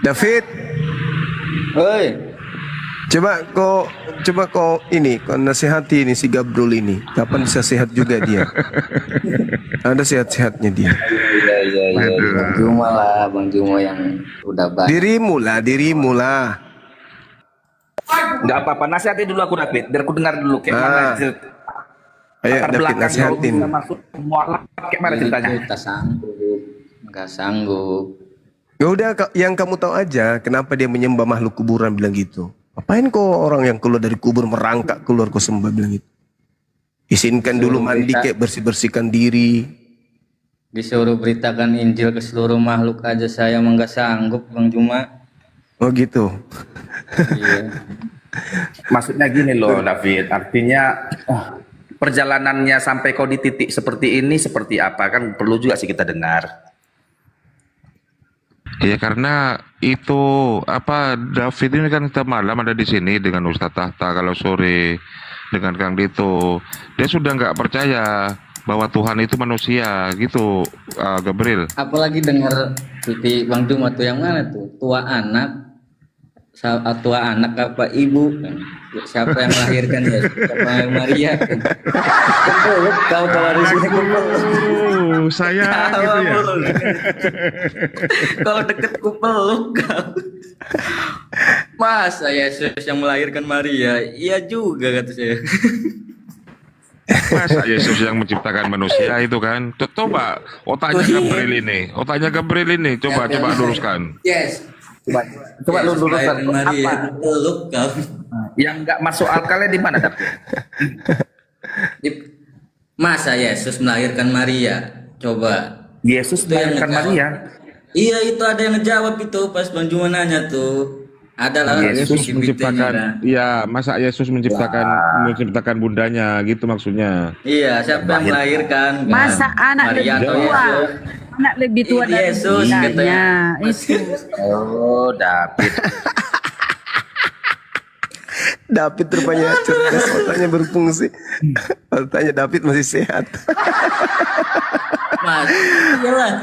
David, Hoi, coba kau ini, kau nasihati ini si Gabrul ini. Kapan bisa sehat juga dia? Ada sehat-sehatnya dia. iya, Bang Juma lah, Bang Juma yang udah banyak. Dirimu lah. Nggak apa-apa, nasihati dulu aku David, biar aku dengar dulu kayak mana Ayo latar David belakang kau nasihatin. bisa masuk mualaf kayak mana ceritanya? Kita sanggup, nggak sanggup. Ya udah, yang kamu tahu aja kenapa dia menyembah makhluk kuburan bilang gitu. Apain kau orang yang keluar dari kubur merangkak keluar kau sembah bilang gitu. Izinkan dulu mandi kayak bersih-bersihkan diri. Disuruh beritakan Injil ke seluruh makhluk aja saya emang nggak sanggup, Bang Juma. Oh gitu. Iya. Maksudnya gini loh David, artinya perjalanannya sampai kau di titik seperti ini seperti apa kan perlu juga sih kita dengar. Ya karena itu apa David ini kan kita malam ada di sini dengan Ustadz Tahta, kalau sore dengan Kang Dito. Dia sudah nggak percaya bahwa Tuhan itu manusia gitu, Gabriel. Apalagi dengar Tuti Bang Juma tuh yang mana tuh? Tua anak apa ibu kan? Siapa yang melahirkan ya? Siapa yang Maria kan? Peluk kau kalau di sini Saya gitu ya. Kalau deket ku peluk kau. Masa Yesus yang melahirkan Maria? Iya juga kata saya. Masa Yesus yang menciptakan manusia itu kan? Coba otaknya Gabriel ini, coba luruskan. Yes. Coba lu luruskan Maria apa peluk kau. yang nggak masuk akalnya di mana David? Masa Yesus melahirkan Maria? Coba. Yesus Itu yang melahirkan ngejawab. Maria. Iya itu ada yang ngejawab itu pas Bang Juma nanya tuh. Ada lah Yesus CCTV-nya, menciptakan, kan? ya masa Yesus menciptakan bundanya gitu maksudnya. Iya siapa yang melahirkan? Kan? Masa anak Maria lebih atau tua? Yesus? Anak lebih tua dari Yesus bundanya. katanya. Itu. Oh David. David rupanya cerdas, otaknya berfungsi. Otaknya David masih sehat. Mas, iyalah.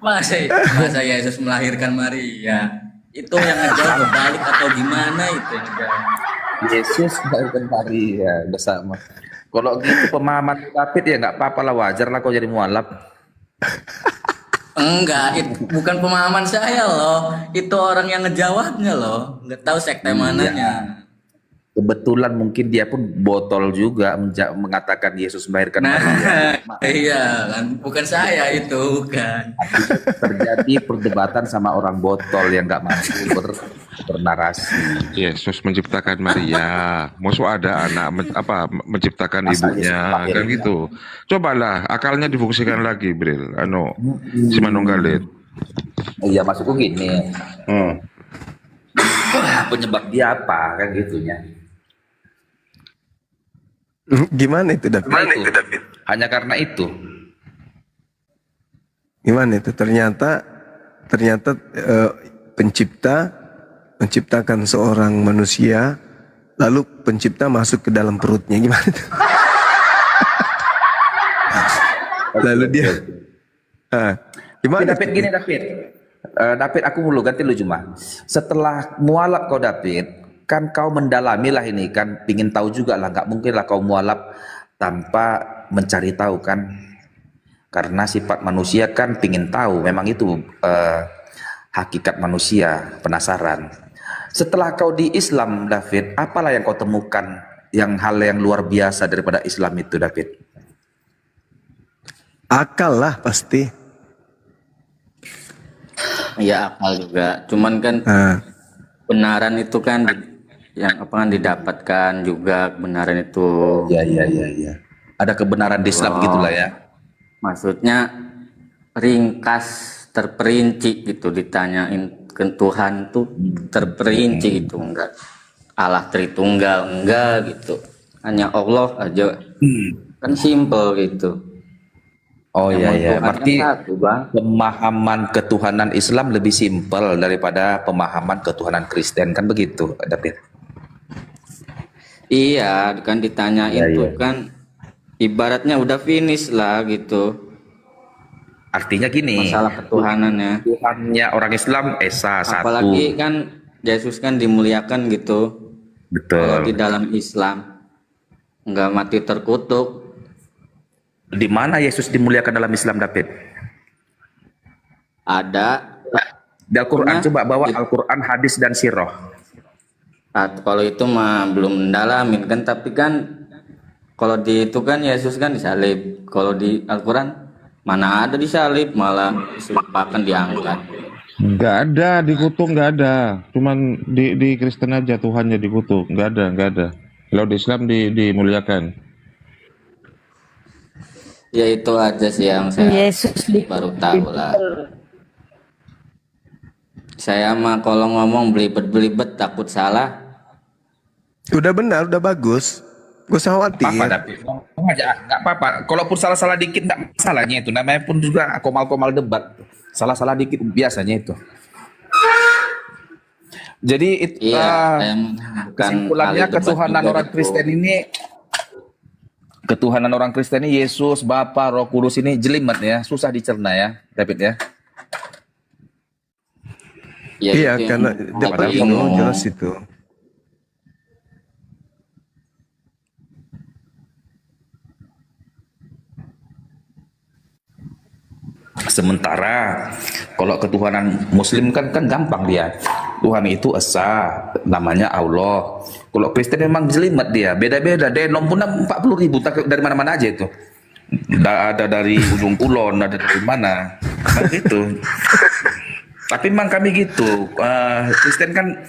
Masa Yesus melahirkan Maria? Itu yang ngejawab balik atau gimana itu? Yesus melahirkan Maria bersama. Kalau gitu pemahaman David ya nggak apa-apa lah, wajar lah kau jadi mualaf. Enggak, itu bukan pemahaman saya loh. Itu orang yang ngejawabnya loh. Nggak tahu sekte mananya. Kebetulan mungkin dia pun botol juga mengatakan Yesus melahirkan Maria. Iya kan, bukan saya itu, bukan. Terjadi perdebatan sama orang botol yang nggak mampu bernarasi. Yesus menciptakan Maria, maksud ada anak menciptakan ibunya kan gitu. Cobalah akalnya difungsikan lagi, Bril. Si Manunggalit. Iya maksudku gini. Penyebab dia apa kan gitunya. Gimana itu David? Hanya karena itu. Gimana itu? Ternyata pencipta menciptakan seorang manusia, lalu pencipta masuk ke dalam perutnya. Gimana itu? Lalu dia gimana? David gini David. David aku mulu ganti lu cuma. Setelah mualaf kau David, kan kau mendalami lah ini kan, pingin tahu juga lah, nggak mungkin lah kau mualaf tanpa mencari tahu kan, karena sifat manusia kan pingin tahu, memang itu hakikat manusia, penasaran. Setelah kau di Islam David, apalah yang kau temukan hal yang luar biasa daripada Islam itu David? Akal lah pasti. Iya akal juga. Cuman kan kebenaran itu kan yang apa kan didapatkan juga kebenaran itu. Iya. Ada kebenaran di Islam gitulah ya. Maksudnya ringkas, terperinci gitu, ditanyain ke Tuhan tuh terperinci itu, enggak Allah Tritunggal enggak gitu. Hanya Allah aja. Kan simple gitu. Oh iya, berarti satu, Bang. pemahaman ketuhanan Islam lebih simpel daripada pemahaman ketuhanan Kristen, kan begitu, David? Iya, kan ditanyain tuh kan ibaratnya udah finish lah gitu. Artinya gini, masalah ketuhanan ya. Tuhannya orang Islam Esa satu. Apalagi kan Yesus kan dimuliakan gitu. Kalau di Betul. dalam Islam nggak mati terkutuk. Di mana Yesus dimuliakan dalam Islam, David? Ada. Di Al-Quran, Nah, coba bawa Al-Quran, hadis, dan sirah. Kalau itu mah belum mendalamin kan, tapi kan kalau di itu kan Yesus kan disalib. Kalau di Al-Quran mana ada disalib, malah disumpahkan diangkat. Nggak ada dikutuk, nggak ada. Cuman di Kristen aja Tuhannya dikutuk, nggak ada, nggak ada. Kalau di Islam dimuliakan. Ya itu aja sih yang saya Yesus di baru tahu lah. Saya mah kalau ngomong belibet-belibet takut salah. Udah benar, udah bagus. Gak usah khawatir. Apa, David? Ngomong aja, nggak apa-apa. Kalaupun salah-salah dikit, nggak masalahnya itu. Namanya pun juga komal-komal debat. Salah-salah dikit biasanya itu. Jadi Saya menggunakan kesimpulannya ahli debat ketuhanan juga orang gitu. Kristen ini, ketuhanan orang Kristen ini Yesus, Bapa, Roh Kudus ini jelimet ya, susah dicerna ya, David ya. Ya, Iya, itu yang karena saya depan bingung. jelas itu. Sementara kalau ketuhanan Muslim kan gampang dia. Tuhan itu esa, namanya Allah. Kalau Kristen memang jelimet dia, beda-beda. Denom pun 40.000 dari mana-mana aja itu. Ada dari ujung kulon, ada dari mana, kan gitu. Tapi memang kami gitu. Kristen kan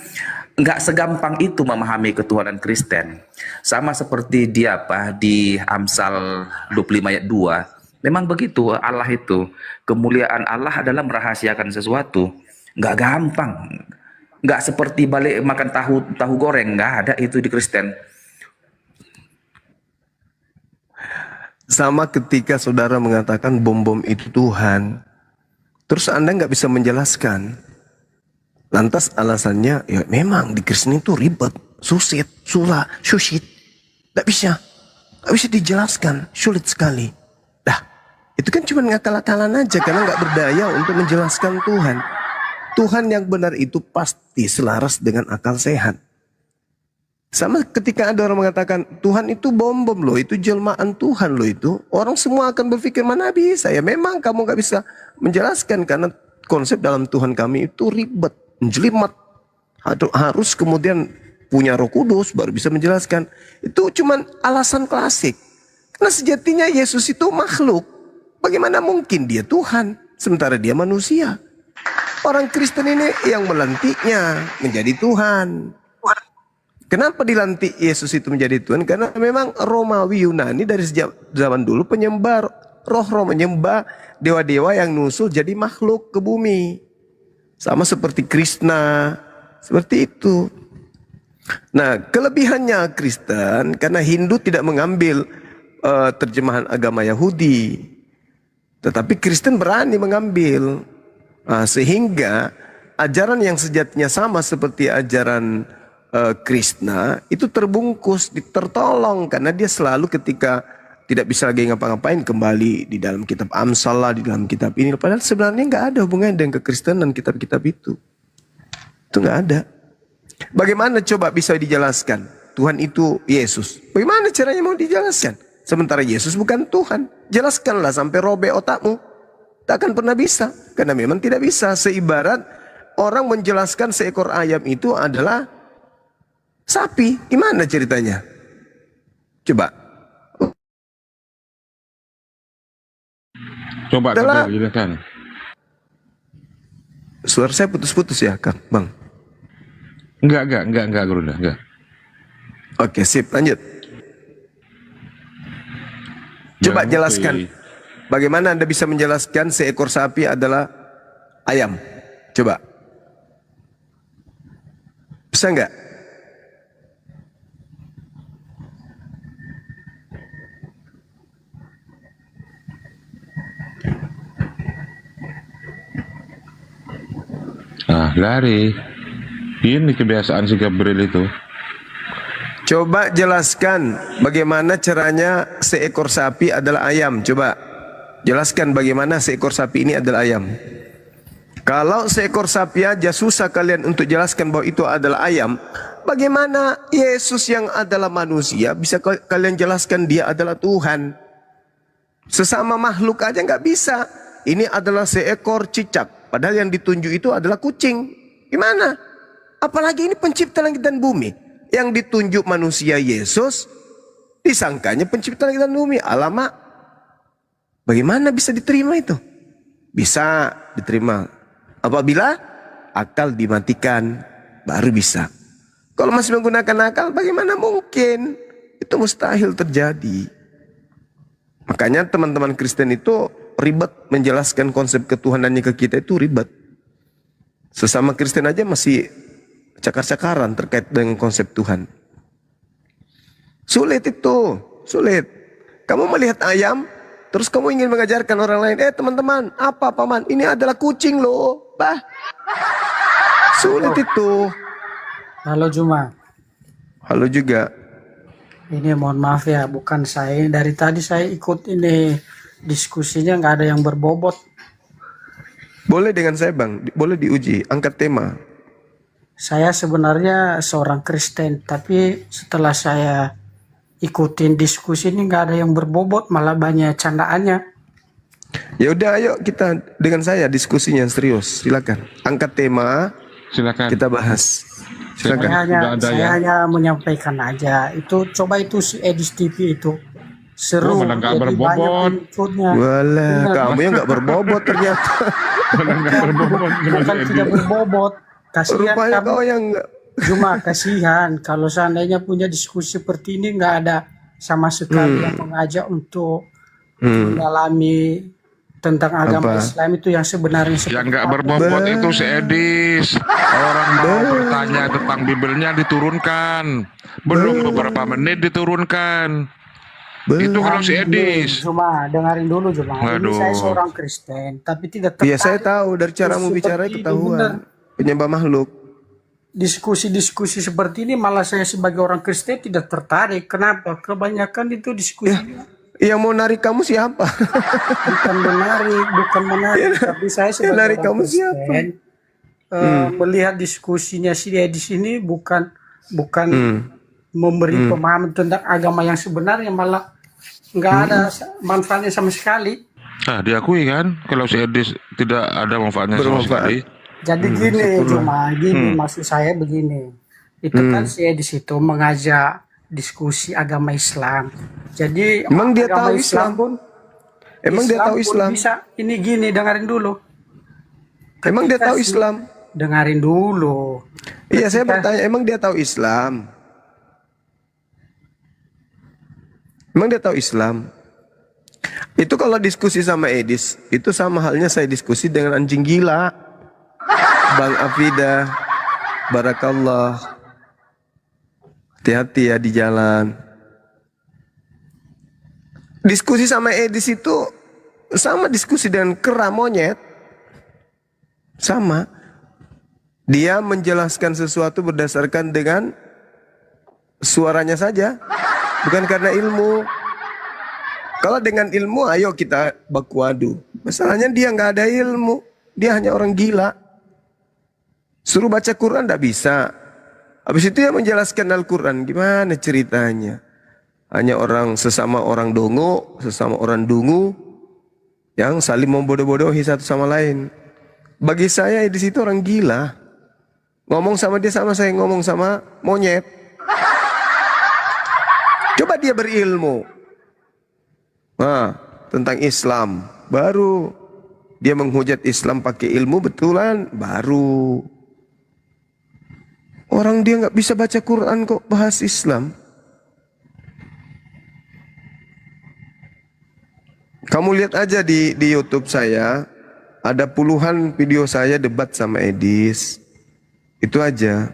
nggak segampang itu memahami ketuhanan Kristen. Sama seperti dia di Amsal 25 ayat 2. Memang begitu, Allah itu. Kemuliaan Allah adalah merahasiakan sesuatu. Nggak gampang. Nggak seperti balik makan tahu goreng. Nggak ada itu di Kristen. Sama ketika saudara mengatakan bom-bom itu Tuhan. Terus Anda nggak bisa menjelaskan. Lantas alasannya, ya memang di Kristen itu ribet, susit, susit. Nggak bisa. Nggak bisa dijelaskan, sulit sekali. Dah, itu kan cuma ngakal-akalan aja karena nggak berdaya untuk menjelaskan Tuhan. Tuhan yang benar itu pasti selaras dengan akal sehat. Sama ketika ada orang mengatakan Tuhan itu bom-bom loh, itu jelmaan Tuhan loh itu. Orang semua akan berpikir mana bisa. Ya memang kamu nggak bisa menjelaskan karena konsep dalam Tuhan kami itu ribet, menjelimet. Harus kemudian punya Roh Kudus baru bisa menjelaskan. Itu cuman alasan klasik. Karena sejatinya Yesus itu makhluk. Bagaimana mungkin dia Tuhan sementara dia manusia? Orang Kristen ini yang melantiknya menjadi Tuhan. Kenapa dilantik Yesus itu menjadi Tuhan? Karena memang Romawi Yunani dari sejak zaman dulu penyembah roh-roh, menyembah dewa-dewa yang nusul jadi makhluk ke bumi. Sama seperti Krishna, seperti itu. Nah, kelebihannya Kristen karena Hindu tidak mengambil terjemahan agama Yahudi. Tetapi Kristen berani mengambil. Sehingga ajaran yang sejatinya sama seperti ajaran Krishna itu terbungkus, tertolong karena dia selalu ketika tidak bisa lagi ngapa-ngapain kembali di dalam kitab Amsal lah, di dalam kitab ini. Padahal sebenarnya nggak ada hubungannya dengan kekristenan kitab-kitab itu. Itu nggak ada. Bagaimana coba bisa dijelaskan Tuhan itu Yesus? Bagaimana caranya mau dijelaskan? Sementara Yesus bukan Tuhan. Jelaskanlah sampai robek otakmu. Tak akan pernah bisa. Karena memang tidak bisa. Seibarat orang menjelaskan seekor ayam itu adalah sapi. Gimana ceritanya? Coba. Coba Adalah- jelaskan. Suara saya putus-putus ya, Kang Bang. Enggak, Gurunda, enggak. Oke, sip, lanjut. Coba Ya, jelaskan. oke. Bagaimana Anda bisa menjelaskan seekor sapi adalah ayam? Coba. Bisa nggak? Lari. Ini kebiasaan si Gabriel itu. Coba jelaskan bagaimana caranya seekor sapi adalah ayam. Coba. jelaskan bagaimana seekor sapi ini adalah ayam. Kalau seekor sapi aja susah kalian untuk jelaskan bahwa itu adalah ayam, bagaimana Yesus yang adalah manusia bisa kalian jelaskan dia adalah Tuhan? Sesama makhluk aja nggak bisa. Ini adalah seekor cicak, padahal yang ditunjuk itu adalah kucing. Gimana? Apalagi ini pencipta langit dan bumi. Yang ditunjuk manusia Yesus, disangkanya pencipta langit dan bumi. Alamak, bagaimana bisa diterima itu? Bisa diterima apabila akal dimatikan, baru bisa. Kalau masih menggunakan akal, bagaimana mungkin? Itu mustahil terjadi. Makanya teman-teman Kristen itu ribet menjelaskan konsep ketuhanannya ke kita, itu ribet. Sesama Kristen aja masih cakar-cakaran terkait dengan konsep Tuhan. Sulit itu, sulit. Kamu melihat ayam, terus kamu ingin mengajarkan orang lain, teman-teman, apa paman? Ini adalah kucing loh, bah. Sulit itu. Halo Juma, Halo juga. ini mohon maaf ya, bukan saya. Dari tadi saya ikut ini diskusinya nggak ada yang berbobot. Boleh dengan saya bang, boleh diuji, angkat tema. Saya sebenarnya seorang Kristen, tapi setelah saya ikutin diskusi ini nggak ada yang berbobot, malah banyak candaannya. Ya udah, ayo kita dengan saya diskusinya serius. Silakan, angkat tema, Silakan. kita bahas. Saya Silakan. hanya menyampaikan aja. Itu coba itu si Edis TV itu seru, Oh, malah nggak jadi berbobot. banyak pengikutnya. Walah, Benar. kamu yang nggak berbobot ternyata. Bukan tidak berbobot. Kasihan Rupanya kamu. kau yang nggak. Cuma kasihan kalau seandainya punya diskusi seperti ini nggak ada sama sekali yang mengajak untuk mendalami tentang agama Apa? Islam itu yang sebenarnya Yang seperti nggak apa. berbobot itu si Edis. Orang mau bertanya tentang Bibelnya diturunkan. Belum beberapa menit diturunkan. Itu kalau si Edis. Cuma dengarin dulu Cuma. Ini Waduh. saya seorang Kristen tapi tidak Iya, saya tertarik tahu dari caramu seperti bicara ini, benar. ketahuan. Penyembah makhluk. Diskusi-diskusi seperti ini malah saya sebagai orang Kristen tidak tertarik. Kenapa? Kebanyakan itu diskusi Yang mau narik kamu siapa? bukan menarik, tapi saya sebagai narik orang kamu siapa? Kristen melihat diskusinya si di sini bukan memberi pemahaman tentang agama yang sebenarnya, malah nggak ada manfaatnya sama sekali. Nah, diakui kan kalau si Edis tidak ada manfaatnya sama Bermanfaat. sekali. Jadi gini maksud saya begini, itu kan si Edis itu mengajak diskusi agama Islam. Jadi Emang dia agama tahu Islam? pun Emang dia tahu pun Islam? bisa ini gini, dengerin dulu. Emang dia tahu Islam? Dengerin dulu. Iya, saya bertanya, emang dia tahu Islam? Emang dia tahu Islam? Itu kalau diskusi sama Edis, itu sama halnya saya diskusi dengan anjing gila. Bang Afida, barakallah. Hati-hati ya di jalan. Diskusi sama Edis itu sama diskusi dengan kera monyet. Sama. Dia menjelaskan sesuatu berdasarkan dengan suaranya saja, bukan karena ilmu. Kalau dengan ilmu, ayo kita baku adu. Masalahnya dia nggak ada ilmu, dia hanya orang gila. Suruh baca Quran nggak bisa. Habis itu dia menjelaskan Al-Quran, gimana ceritanya? Hanya sesama orang dongo, sesama orang dungu yang saling membodoh-bodohi satu sama lain. Bagi saya di situ orang gila. Ngomong sama dia sama saya ngomong sama monyet. Coba dia berilmu. Nah, tentang Islam, baru dia menghujat Islam pakai ilmu betulan, baru. Orang dia nggak bisa baca Quran kok bahas Islam. Kamu lihat aja di YouTube saya, ada puluhan video saya debat sama Edis. Itu aja.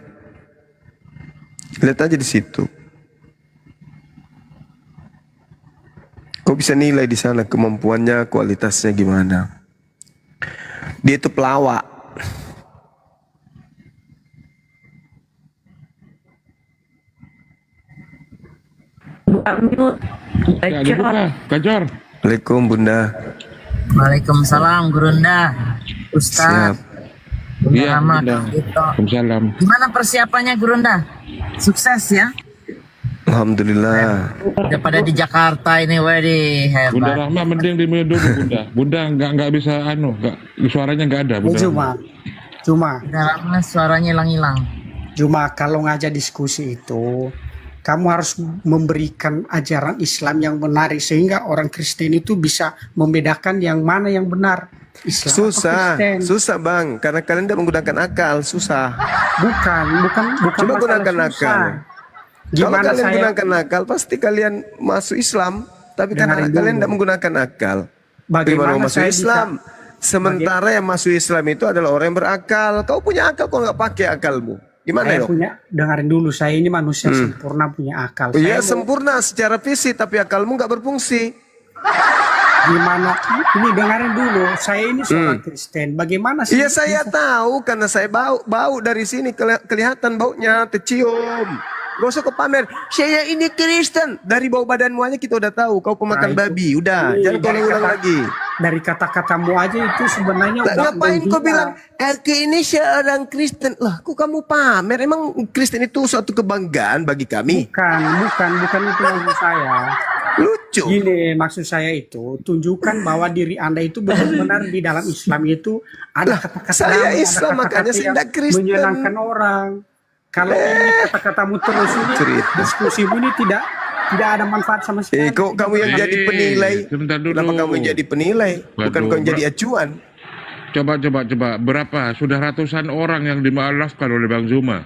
Lihat aja di situ. Kau bisa nilai di sana kemampuannya, kualitasnya gimana. Dia itu pelawak. Bu Amil, Ya, dibuka, Gajor. Assalamualaikum Bunda. Waalaikumsalam Gurunda. Siap. Ustaz. Udah Iya, lama Gurunda. gitu. Waalaikumsalam. Gimana persiapannya Gurunda? Sukses ya. Alhamdulillah. Udah pada di Jakarta ini, waduh Bunda hebat. Rahma mending di dulu Bunda. Bunda nggak bisa suaranya nggak ada Bunda. Cuma Udah lama suaranya hilang-hilang. kalau ngajak diskusi itu kamu harus memberikan ajaran Islam yang benar sehingga orang Kristen itu bisa membedakan yang mana yang benar. Islam atau Kristen. Susah bang, karena kalian tidak menggunakan akal, susah. Bukan Coba masalah gunakan susah. akal. Kalau Gimana kalian saya gunakan akal, pasti kalian masuk Islam. Tapi karena Dengarin kalian dulu. tidak menggunakan akal, Bagaimana gimana mau masuk saya Islam? Sementara yang masuk Islam itu adalah orang yang berakal. Kau punya akal, kau nggak pakai akalmu. Gimana saya dong? punya, dengarin dulu, saya ini manusia sempurna punya akal. Iya Saya mau- sempurna secara fisik, tapi akalmu nggak berfungsi. Gimana? Ini dengarin dulu, saya ini seorang Kristen. Bagaimana sih? Iya saya tahu karena saya bau dari sini kelihatan baunya, tercium. Gak usah kau pamer. Saya ini Kristen. Dari bau badanmu aja kita udah tahu. Kau pemakan Nah, itu. babi. Udah, Ini jangan kau dari ulang kata- lagi. Dari kata-katamu aja itu sebenarnya Lah, udah ngapain kau menghina. bilang RK ini seorang Kristen? Lah, kok kamu pamer? Emang Kristen itu suatu kebanggaan bagi kami? Bukan itu maksud saya. Lucu. Gini, maksud saya itu tunjukkan bahwa diri Anda itu benar-benar di dalam Islam itu ada kata-kata saya damai, ada Islam, kata-kata makanya saya yang tidak Kristen. menyenangkan orang. Kalau ini kata-katamu terus ini Cerita. diskusimu ini tidak ada manfaat sama sekali. Kok kamu yang jadi penilai? Sebentar dulu. Kenapa kamu yang jadi penilai? Bukan Waduh, kau yang jadi acuan. Coba. Berapa? Sudah ratusan orang yang dimaafkan oleh Bang Zuma.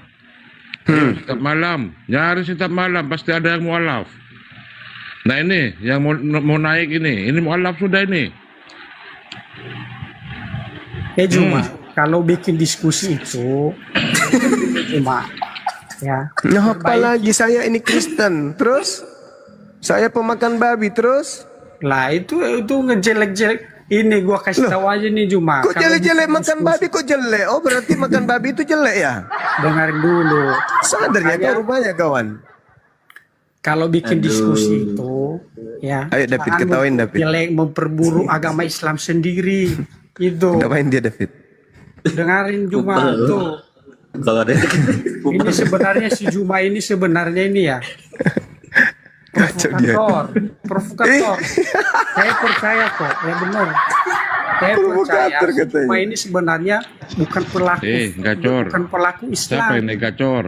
Setiap malam. Nyaris setiap malam. Pasti ada yang mualaf. Nah ini. Yang mau naik ini. Ini mualaf sudah ini. Cuma kalau bikin diskusi itu cuma ya. Nah, apalagi saya ini Kristen, terus saya pemakan babi, terus Lah itu ngejelek-jelek. Ini gua kasih tahu aja nih Juma. kok Kalau jelek-jelek bikin makan diskusi- babi kok jelek? Oh berarti makan babi itu jelek ya? Dengarin dulu. Sadar ya kau rupanya kawan. Kalau bikin diskusi itu ya. Ayo, David, jangan ketawain, David. Jelek memperburuk agama Islam sendiri. Itu. Ngapain dia David? Dengarin Juma tuh. Kalau ada Ini sebenarnya si Juma ini sebenarnya ini ya. Kacau dia. Provokator. Saya percaya kok, ya benar. Saya percaya Provokator katanya. Juma ini sebenarnya bukan pelaku, Gacor. bukan pelaku Siapa Islam. ini gacor?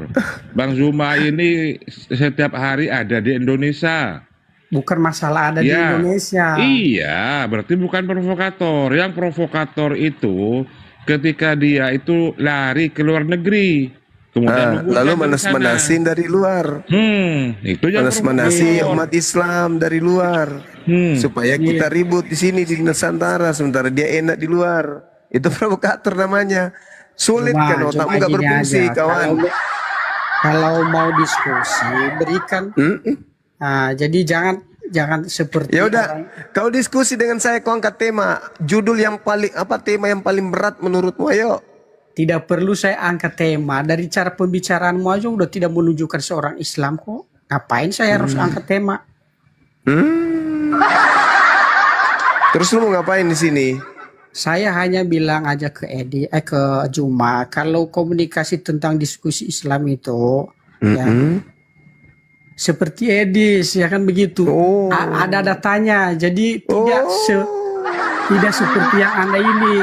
Bang Zuma ini setiap hari ada di Indonesia. Bukan masalah ada di Ya. Indonesia. Iya, berarti bukan provokator. Yang provokator itu ketika dia itu lari ke luar negeri. Kemudian nunggu Lalu sampai di sana. manas-manasin dari luar. Itu yang Manas-manasi provokator. umat Islam dari luar. Supaya kita ribut di sini di Nusantara sementara dia enak di luar. Itu provokator namanya. Sulit kan otakmu Cuma nggak gini berfungsi aja, kawan. Kalau mau diskusi berikan. Nah, jadi jangan seperti Ya udah, orang- kau diskusi dengan saya, kau angkat tema, judul yang paling tema yang paling berat menurutmu, ayo. tidak perlu saya angkat tema. Dari cara pembicaraanmu aja udah tidak menunjukkan seorang Islam kok. Ngapain saya harus angkat tema? Terus lu mau ngapain di sini? Saya hanya bilang aja ke ke Juma, kalau komunikasi tentang diskusi Islam itu ya seperti Edis ya kan begitu. Ada datanya. Jadi tidak seperti yang Anda ini.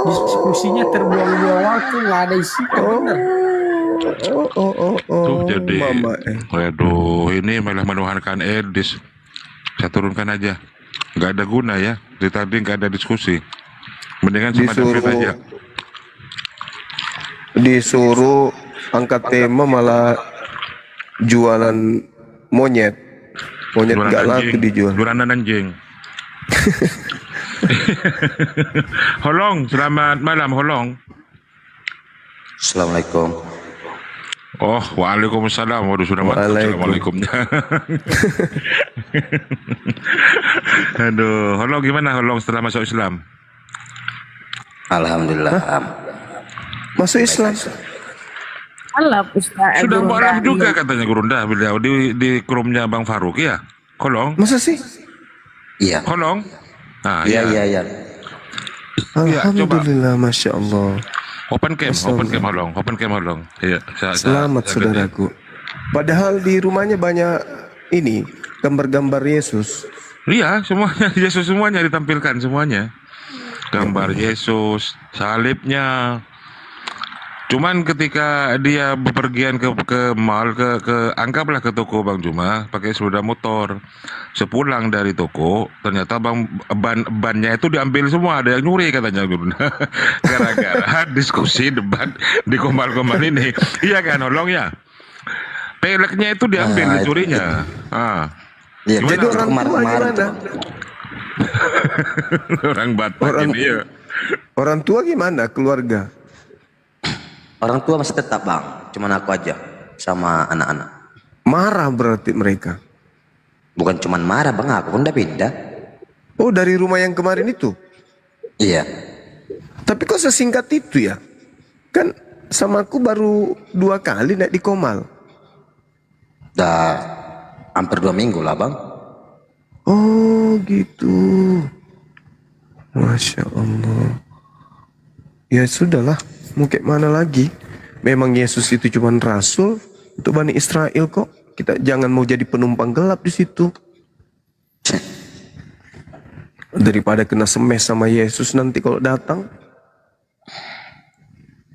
Diskusinya terbuang-buang waktu, nggak ada isinya, benar. Tuh jadi, Mama. waduh, ini malah menuhankan Edis. Saya turunkan aja. Nggak ada guna ya. Dari tadi nggak ada diskusi. Mendingan sama David aja. Disuruh angkat tema malah jualan monyet. Monyet Jualan nggak laku anjing. dijual. Jualan anjing. Holong, selamat malam Holong. Assalamualaikum. Oh, waalaikumsalam. Waduh, sudah masuk assalamualaikumnya. Aduh, Holong gimana Holong setelah masuk Islam? Alhamdulillah. Masuk Islam. Alah Ustaz. Sudah Gurunda. mualaf juga katanya Gurunda beliau di krumnya Bang Faruk ya. Holong, Masa sih? Iya. Holong. Nah, Iya, ya. iya, iya. Iya, coba. Alhamdulillah, Masya Allah. Open cam holong. Iya, Selamat saudaraku. Padahal di rumahnya banyak ini gambar-gambar Yesus. Iya, semuanya Yesus semuanya ditampilkan semuanya. Gambar Yesus, salibnya. Cuman ketika dia bepergian ke mall anggaplah ke toko Bang Juma pakai sepeda motor. Sepulang dari toko, ternyata bannya itu diambil semua, ada yang nyuri katanya Guru. Gara-gara diskusi debat di komal-komal ini. Iya kan, nolong ya. Peleknya itu diambil, dicurinya. Iya, Jadi orang tua gimana? Orang Batak ini ya. Orang tua gimana? Keluarga? Orang tua masih tetap bang, cuman aku aja sama anak-anak. Marah berarti mereka. Bukan cuman marah bang, aku pun udah pindah. Oh, dari rumah yang kemarin itu? Iya. Tapi kok sesingkat itu ya? Kan sama aku baru 2 kali naik di Komal. Udah hampir 2 minggu lah bang. Oh gitu. Masya Allah. Ya sudahlah, mau kayak mana lagi? Memang Yesus itu cuma rasul untuk Bani Israel kok. Kita jangan mau jadi penumpang gelap di situ. Daripada kena semes sama Yesus nanti kalau datang.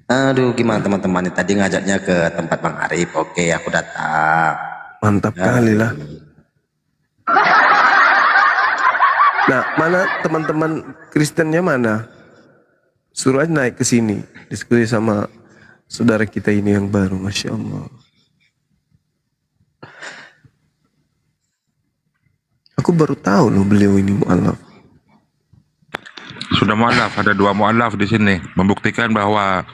Aduh gimana teman-teman, tadi ngajaknya ke tempat Bang Arif. Oke, aku datang. Mantap kali lah. Nah, mana teman-teman Kristennya mana? Suruh aja naik ke sini, diskusi sama saudara kita ini yang baru, Masya Allah. Aku baru tahu loh beliau ini mu'alaf. Sudah mu'alaf, ada 2 mu'alaf di sini, membuktikan bahwa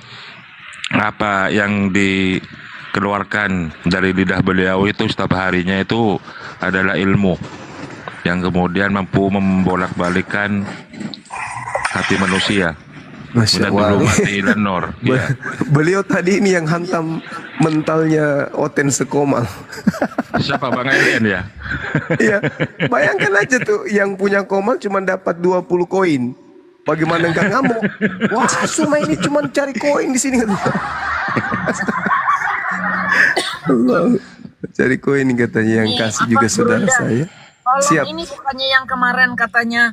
apa yang dikeluarkan dari lidah beliau itu setiap harinya itu adalah ilmu yang kemudian mampu membolak-balikan hati manusia. Masya Udah Allah. dulu mati Lenor. Iya. Beliau tadi ini yang hantam mentalnya Oten Sekomal. Siapa Bang Alien ya? Iya, bayangkan aja tuh yang punya Komal cuma dapat 20 koin. Bagaimana enggak ngamuk? Wah, Suma ini cuma cari koin di sini. Allah, cari koin katanya yang kasih juga saudara saya. Tolong Siap. ini bukannya yang kemarin katanya,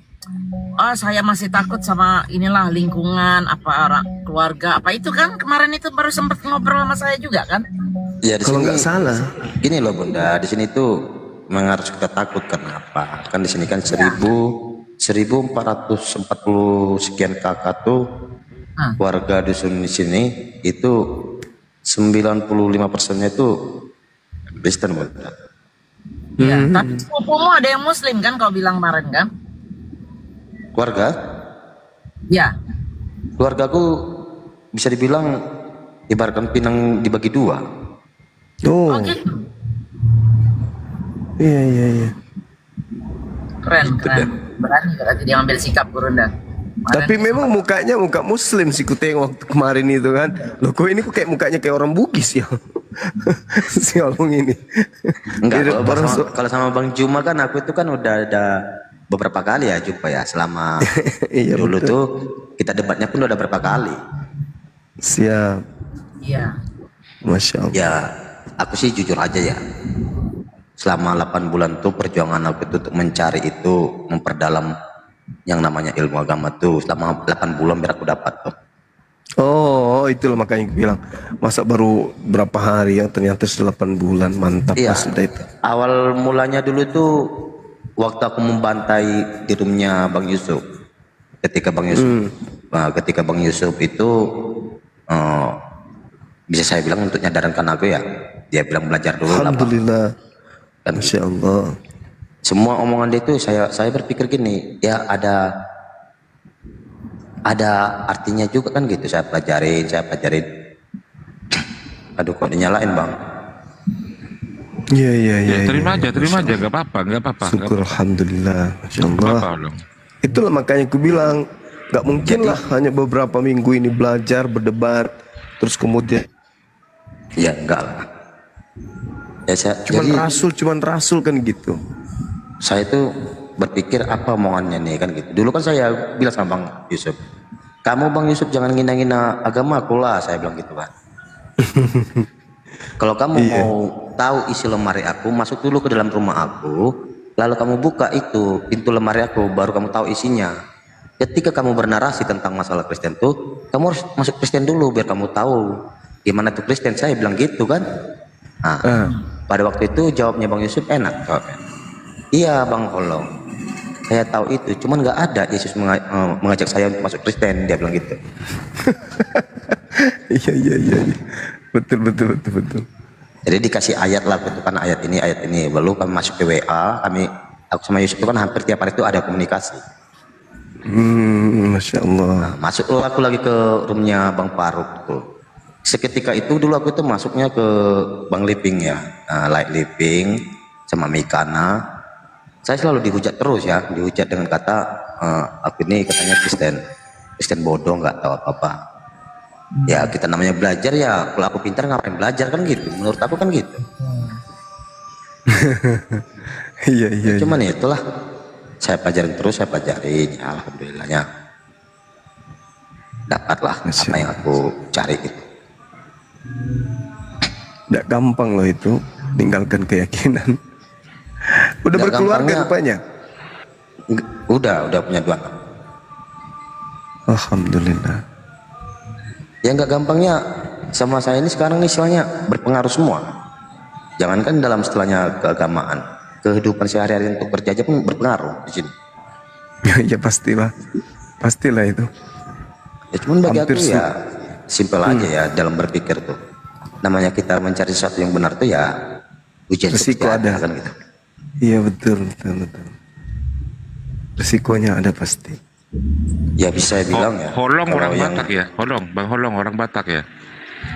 saya masih takut sama inilah lingkungan, apa orang keluarga, apa itu kan kemarin itu baru sempat ngobrol sama saya juga kan? Ya di Kalau sini nggak salah. gini loh Bunda, di sini tuh memang harus kita takut. Kenapa? Kan di sini kan 1440 sekian kakak tuh warga dusun di sini itu 95%-nya itu Kristen Bunda. Iya. Tapi sepupumu ada yang Muslim kan kau bilang kemarin kan? Keluarga? Ya. Keluargaku bisa dibilang ibaratkan pinang dibagi 2. Oh, Oke. iya. Keren. Berani berarti dia ambil sikap Gurunda. Tapi memang mukanya muka Muslim sih ku tengok waktu kemarin itu kan. Loh kok ini kok kayak mukanya kayak orang Bugis ya. Si Olong ini. Enggak, Dia orang kalau sama Bang Juma kan aku itu kan udah ada beberapa kali ya jumpa ya selama Iya, dulu betul. tuh kita debatnya pun udah berapa kali. Siap. Iya. Masya Allah. Ya, aku sih jujur aja ya. Selama 8 bulan tuh perjuangan aku itu untuk mencari itu, memperdalam yang namanya ilmu agama tuh selama 8 bulan biar aku dapat tuh. Oh, itulah makanya aku bilang masa baru berapa hari ya ternyata 8 bulan mantap Iya. lah sudah itu. Awal mulanya dulu tuh waktu aku membantai di rumahnya Bang Yusuf. Ketika Bang Yusuf itu bisa saya bilang untuk nyadarkan aku ya. Dia bilang belajar dulu lah Bang. Alhamdulillah. Dan Masya Allah. semua omongan dia itu saya berpikir gini, ya ada artinya juga kan gitu. Saya pelajarin. Aduh kok dinyalain Bang. Iya. Ya, terima aja, nggak apa-apa. Syukur Alhamdulillah. Masya Allah. Apa dong? Itulah makanya aku bilang nggak mungkin lah hanya beberapa minggu ini belajar berdebat terus kemudian Ya enggak lah. Ya cuman rasul kan gitu. saya itu berpikir apa omongannya nih kan gitu. Dulu kan saya bilang sama Bang Yusuf, kamu Bang Yusuf jangan ngina-ngina agama aku lah, saya bilang gitu kan. Kalau kamu mau tahu isi lemari aku, masuk dulu ke dalam rumah aku, lalu kamu buka itu pintu lemari aku, baru kamu tahu isinya. Ketika kamu bernarasi tentang masalah Kristen tuh, kamu harus masuk Kristen dulu biar kamu tahu gimana tuh Kristen, saya bilang gitu kan. Nah, pada waktu itu jawabnya Bang Yusuf enak jawabnya. Iya Bang Holong, saya tahu itu, cuman nggak ada Yesus mengajak saya untuk masuk Kristen, dia bilang gitu. Iya. Betul. Jadi dikasih ayat lah, bentukan ayat ini, lalu kami masuk ke WA, aku sama Yusuf itu kan hampir tiap hari itu ada komunikasi. Masya Allah. Nah, masuk aku lagi ke roomnya Bang Faruk tuh. Seketika itu dulu aku itu masuknya ke Bang Liping ya, Light Liping sama Mikana. Saya selalu dihujat terus ya, dihujat dengan kata aku ini katanya Kristen bodoh, nggak tahu apa-apa. Ya kita namanya belajar ya, kalau aku pintar ngapain belajar kan gitu, menurut aku kan gitu. Iya. Cuman ya itulah, saya pelajarin terus, ya alhamdulillahnya dapatlah apa yang aku cari gitu. Nggak gampang loh itu tinggalkan keyakinan. Udah Nggak berkeluarga gampangnya- rupanya. Udah punya 2 anak. Alhamdulillah. Ya nggak gampangnya sama saya ini sekarang istilahnya berpengaruh semua. Jangankan dalam setelahnya keagamaan, kehidupan sehari-hari untuk berjajah pun berpengaruh di sini. Ya pastilah itu. Ya cuman bagi Hampir aku ya simpel aja ya dalam berpikir tuh. Namanya kita mencari sesuatu yang benar tuh ya ujian Resiko pasti ada. kan gitu. Iya betul. Resikonya ada pasti. Ya bisa saya bilang ya. Holong kalau orang yang Batak ya, Bang Holong orang Batak ya.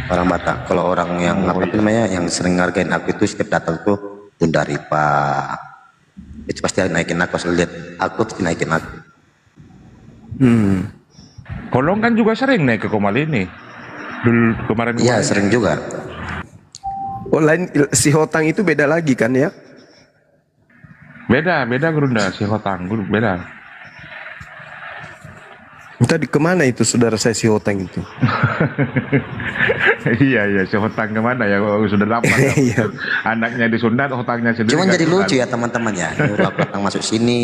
orang Batak, kalau orang yang apa namanya yang sering ngargain aku itu setiap datang tuh Bunda Ripa, itu pasti naikin aku, asal lihat aku pasti naikin aku. Holong kan juga sering naik ke Komal ini. Dulu kemarin. Iya sering juga. Oh lain, si Hotang itu beda lagi kan ya? Beda Gerunda, si Hotang, beda. Tadi kemana itu saudara saya si Hotang itu? Iya, si Hotang kemana ya? Sudah lama. Iya. Anaknya di Sundan, Hotangnya sendiri. Cuman nggak jadi kenal. lucu ya teman-teman ya. Nyuruh aku datang masuk sini.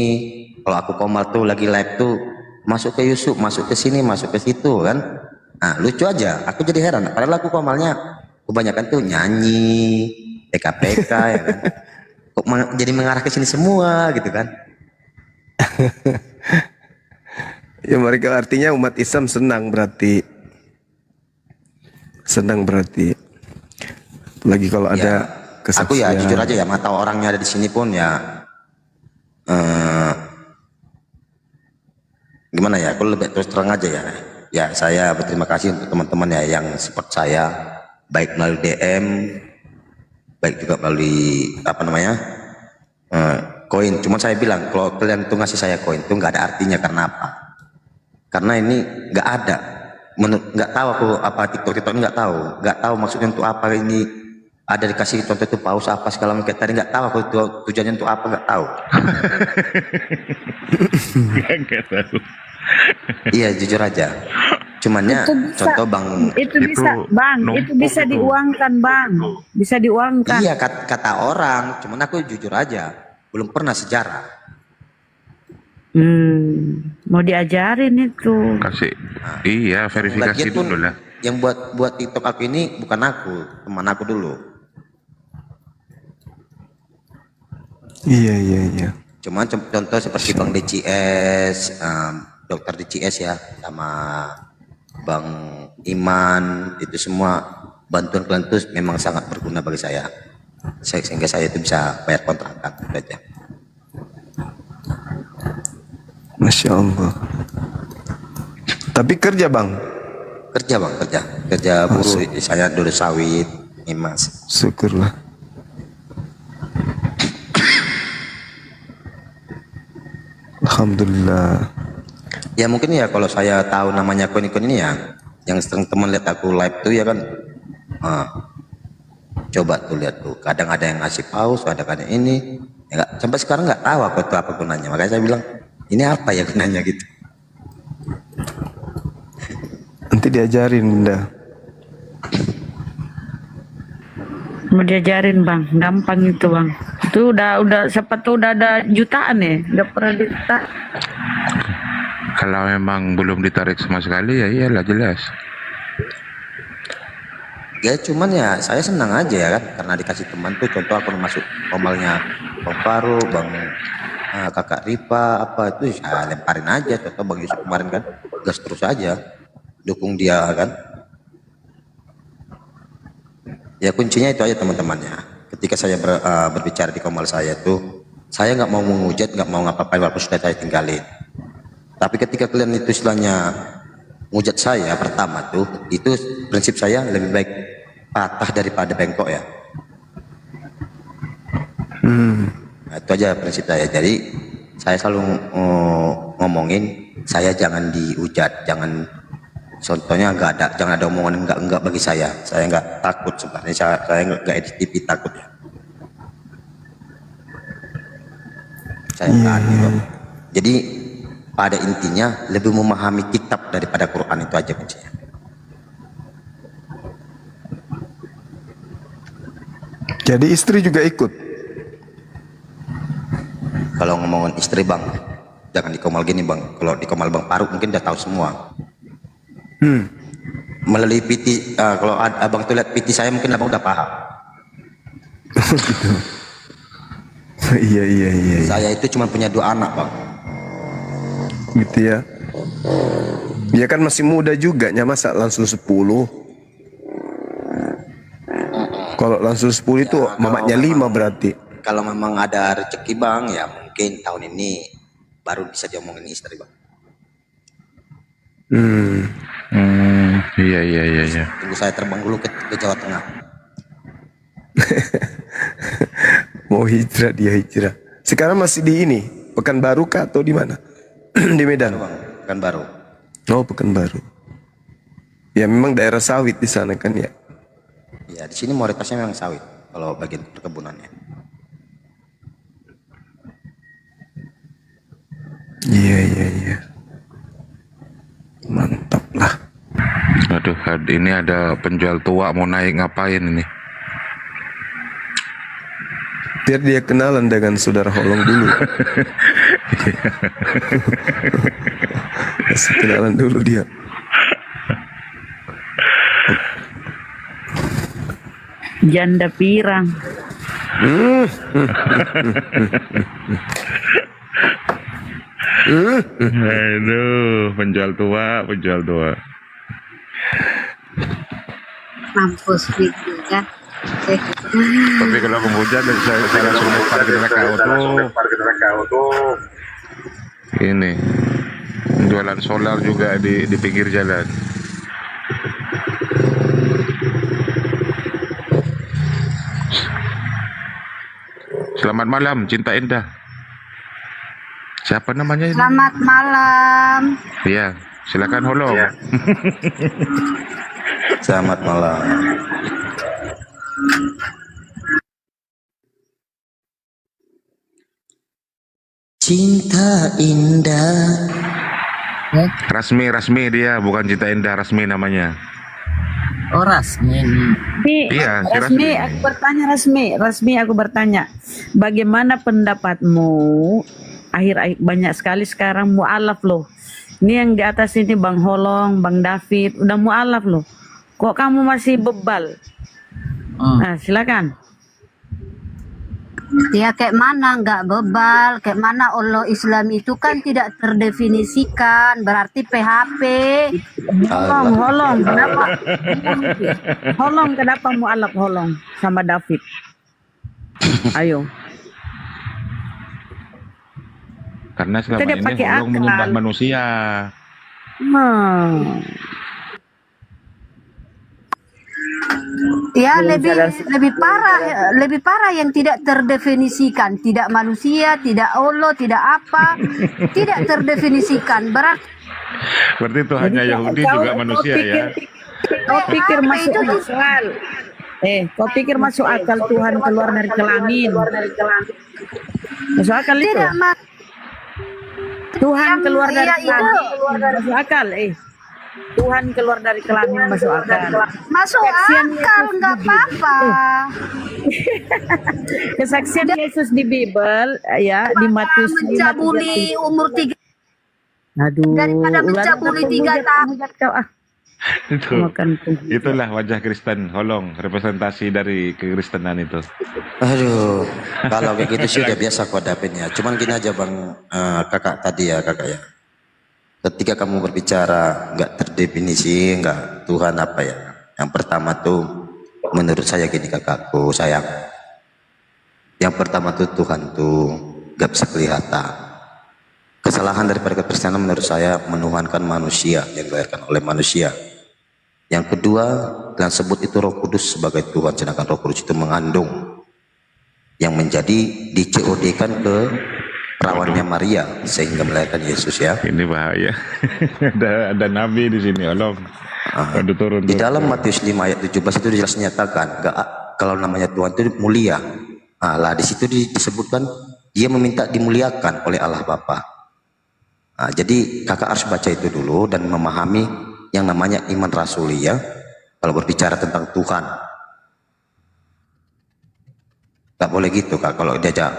Kalau aku Komal tuh lagi live tuh masuk ke Yusuf, masuk ke sini, masuk ke situ kan. Nah lucu aja. Aku jadi heran. Padahal aku Komalnya kebanyakan tuh nyanyi, PK ya kan. Kok jadi mengarah ke sini semua gitu kan? Ya mereka artinya umat Islam senang berarti. Lagi kalau ada kesaksian. Aku ya jujur aja ya, mata orangnya ada di sini pun ya gimana ya, aku lebih terus terang aja ya. Ya saya berterima kasih untuk teman-teman ya yang support saya, baik melalui DM, baik juga melalui apa namanya koin. Cuman saya bilang kalau kalian tuh ngasih saya koin tuh nggak ada artinya. Karena apa? Karena ini nggak ada, nggak tahu aku apa TikTok nggak tahu maksudnya untuk apa ini. Ada dikasih contoh itu paus apa segala macam tadi, nggak tahu aku itu tujuannya untuk apa, nggak tahu. Nggak tahu. Iya jujur aja. Cumannya Itu bisa. contoh Bang, Itu bisa, Bang. Itu bisa diuangkan, Bang. Bisa diuangkan. iya kata orang. Cuman aku jujur aja belum pernah sejarah. Mau diajarin itu. Kasih. Iya, verifikasi Lagian pun dulu lah. yang buat TikTok aku ini bukan aku, teman aku dulu. Iya. Cuman contoh seperti Bang DCS, Dokter DCS ya, sama Bang Iman, itu semua bantuan kalian itu memang sangat berguna bagi saya. Sehingga saya itu bisa bayar kontrakan gitu aja. Masya Allah. Tapi kerja bang? Kerja Bang, kerja buruh. Saya dulu sawit, Mas. Syukurlah. Alhamdulillah. Ya mungkin ya kalau saya tahu namanya koin-koin ini ya, yang sering teman lihat aku live tuh ya kan, coba tuh lihat tuh, kadang ada yang ngasih paus, kadang ada ini, ya nggak sampai sekarang nggak tahu aku itu apa gunanya. Makanya saya bilang ini apa ya gunanya gitu. Nanti diajarin Bunda. Mau diajarin bang, gampang itu bang. Itu udah siapa tuh udah ada jutaan ya, udah pernah ditarik. Kalau memang belum ditarik sama sekali ya iyalah jelas. Ya cuman ya saya senang aja ya kan, karena dikasih teman tuh, contoh aku masuk komalnya Bang Faru, Kakak Ripa apa itu saya lemparin aja, contoh Bang Yusuf kemarin kan gas terus aja dukung dia kan. Ya kuncinya itu aja teman-temannya. Ketika saya berbicara di komal saya tuh, saya nggak mau menghujat, nggak mau ngapa-ngapain walaupun sudah saya tinggalin. Tapi ketika kalian itu istilahnya ngujat saya pertama tuh, itu prinsip saya lebih baik patah daripada bengkok ya. Nah, itu aja prinsip saya. Jadi saya selalu ngomongin saya jangan dihujat, jangan. Contohnya jangan ada omongan enggak bagi saya enggak takut sebenarnya, saya enggak edit TV takut ya. Saya enggak gitu. Jadi pada intinya lebih memahami kitab daripada Quran, itu aja kuncinya. Jadi istri juga ikut? Kalau ngomongin istri bang, jangan di komal gini bang. Kalau di komal Bang Faruk mungkin udah tahu semua. Melalui PT, kalau abang tuh lihat PT saya mungkin abang udah paham. Iya. Saya itu cuma punya 2 anak bang. Gitu ya. Dia kan masih muda juga, masa langsung 10. Kalau langsung 10 itu Ya, mamaknya 5 berarti. Kalau memang ada rezeki bang, ya mungkin tahun ini baru bisa diomongin istri bang. Iya. Tunggu saya terbang dulu ke Jawa Tengah. Mau hijrah, dia hijrah. Sekarang masih di ini, Pekanbaru kah atau di mana? Di Medan. Bang, kan baru. Oh, Pekanbaru. Ya memang daerah sawit di sana kan ya. Ya di sini mayoritasnya memang sawit. Kalau bagian perkebunannya. Iya. Mantap lah. Aduh, ini ada penjual tua mau naik ngapain ini? Biar dia kenalan dengan saudara Holong dulu. Kasih kenalan dulu dia. Janda pirang. Aduh, penjual tua. Mampus gitu kan. Tapi kalau kemudian saya langsung lempar ke neraka tuh. Ini jualan solar juga di pinggir jalan. Selamat malam, Cinta Indah. Siapa namanya ini? Selamat malam. Iya, silakan Holong. Selamat malam. Cinta Indah. Rasmi dia, bukan Cinta Indah, Rasmi namanya. Oh Rasmin. Iya, si Rasmi, aku bertanya, bagaimana pendapatmu? Banyak sekali sekarang mu'alaf loh. Ini yang di atas ini Bang Holong, Bang David, udah mu'alaf loh. Kok kamu masih bebal? Nah, silakan. Ya kayak mana nggak bebal, kayak mana Allah Islam itu kan tidak terdefinisikan, berarti PHP. Holong, kenapa? Kenapa mu'alaf Holong sama David? Ayo. Karena selama Kita ini pakai Holong akal. menyembah manusia. Ya lebih parah yang tidak terdefinisikan, tidak manusia, tidak Allah, tidak apa, tidak terdefinisikan. Berarti Tuhannya Yahudi juga manusia ya. Kau pikir masuk akal? Kau pikir masuk akal Tuhan keluar dari kelamin? Masuk akal itu. Tidak Tuhan keluar dari ya, itu kelamin masuk akal. Tuhan keluar dari kelamin masuk akal. masuk akal, nggak apa-apa. Kesaksian Yesus di Bible ya di Matius 5:33. Mencabuli umur 3 Aduh, daripada mencabuli 3 tahun. Itu, itulah wajah Kristen, holong, representasi dari kekristenan itu. Aduh, kalau kayak gitu sih udah biasa kok dapetnya. Cuman gini aja bang, kakak tadi ya kakak ya. Ketika kamu berbicara nggak terdefinisi, nggak Tuhan apa ya. Yang pertama tuh menurut saya gini kakakku sayang. Yang pertama tuh Tuhan tuh nggak bisa kelihatan. Kesalahan daripada kekristenan menurut saya menuhankan manusia yang dilahirkan oleh manusia. Yang kedua, dan sebut itu Roh Kudus sebagai Tuhan, sedangkan Roh Kudus itu mengandung yang menjadi di-COD-kan ke perawannya Maria sehingga melahirkan Yesus ya. Ini bahaya. ada nabi di sini, Allah. Turun. Di dalam Matius 5 ayat 17 itu jelas nyatakan, kalau namanya Tuhan itu mulia. Lah di situ disebutkan dia meminta dimuliakan oleh Allah Bapa. Jadi kakak harus baca itu dulu dan memahami yang namanya iman rasuli ya. Kalau berbicara tentang Tuhan, nggak boleh gitu kak. Kalau diajak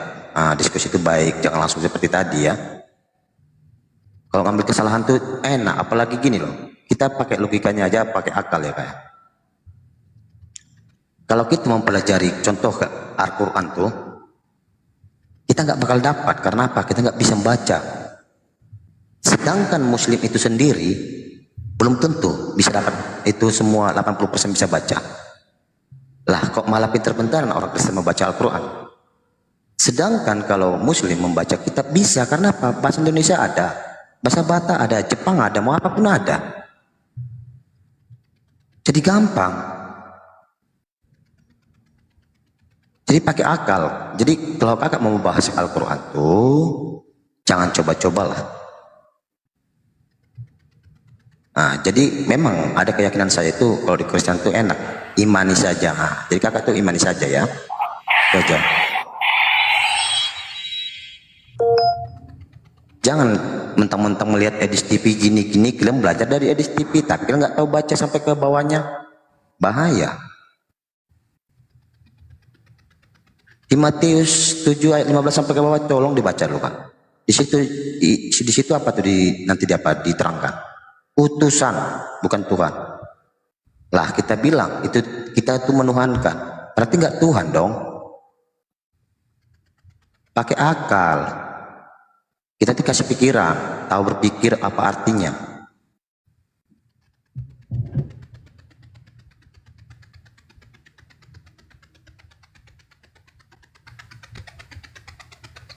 diskusi itu baik, jangan langsung seperti tadi ya. Kalau ngambil kesalahan tuh enak, apalagi gini loh. Kita pakai logikanya aja, pakai akal ya kak. Kalau kita mempelajari contoh ke Al-Quran tuh, kita nggak bakal dapat. Karena apa? Kita nggak bisa membaca. Sedangkan Muslim itu sendiri belum tentu bisa dapat itu semua 80% bisa baca. Lah kok malah pinter-pinteran orang Kristen membaca Al-Quran. Sedangkan kalau Muslim membaca kitab bisa, karena apa? Bahasa Indonesia ada, bahasa Batak ada, Jepang ada, mau apapun ada. Jadi gampang. Jadi pakai akal. Jadi kalau kakak mau membahas Al-Quran tuh jangan coba-cobalah. Jadi memang ada keyakinan saya itu kalau di Kristen itu enak, imani saja. Jadi kakak tuh imani saja ya. Itu aja. Jangan mentang-mentang melihat Edis TV gini-gini, kalian belajar dari Edis TV, tapi kalian nggak tahu baca sampai ke bawahnya, bahaya. Di Matius 7 ayat 15 sampai ke bawah, tolong dibaca dulu kak. Di situ apa tuh nanti diterangkan? Utusan, bukan Tuhan. Lah kita bilang itu kita itu menuhankan, berarti nggak Tuhan dong. Pakai akal. Kita dikasih pikiran, tahu berpikir apa artinya.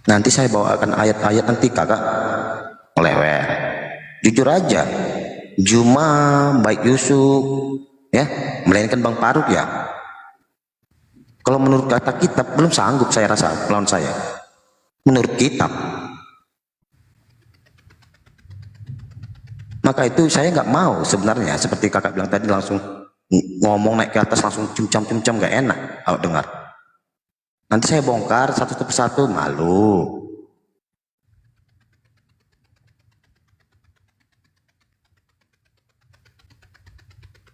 Nanti saya bawakan ayat-ayat nanti kakak melewet. Jujur aja, Juma, baik Yusuf, ya, melainkan Bang Faruk ya. Kalau menurut kata kitab belum sanggup saya rasa melawan saya. Menurut kitab. Maka itu saya nggak mau sebenarnya seperti kakak bilang tadi langsung ngomong naik ke atas langsung cumcam-cumcam nggak enak kalau dengar. Nanti saya bongkar satu persatu malu.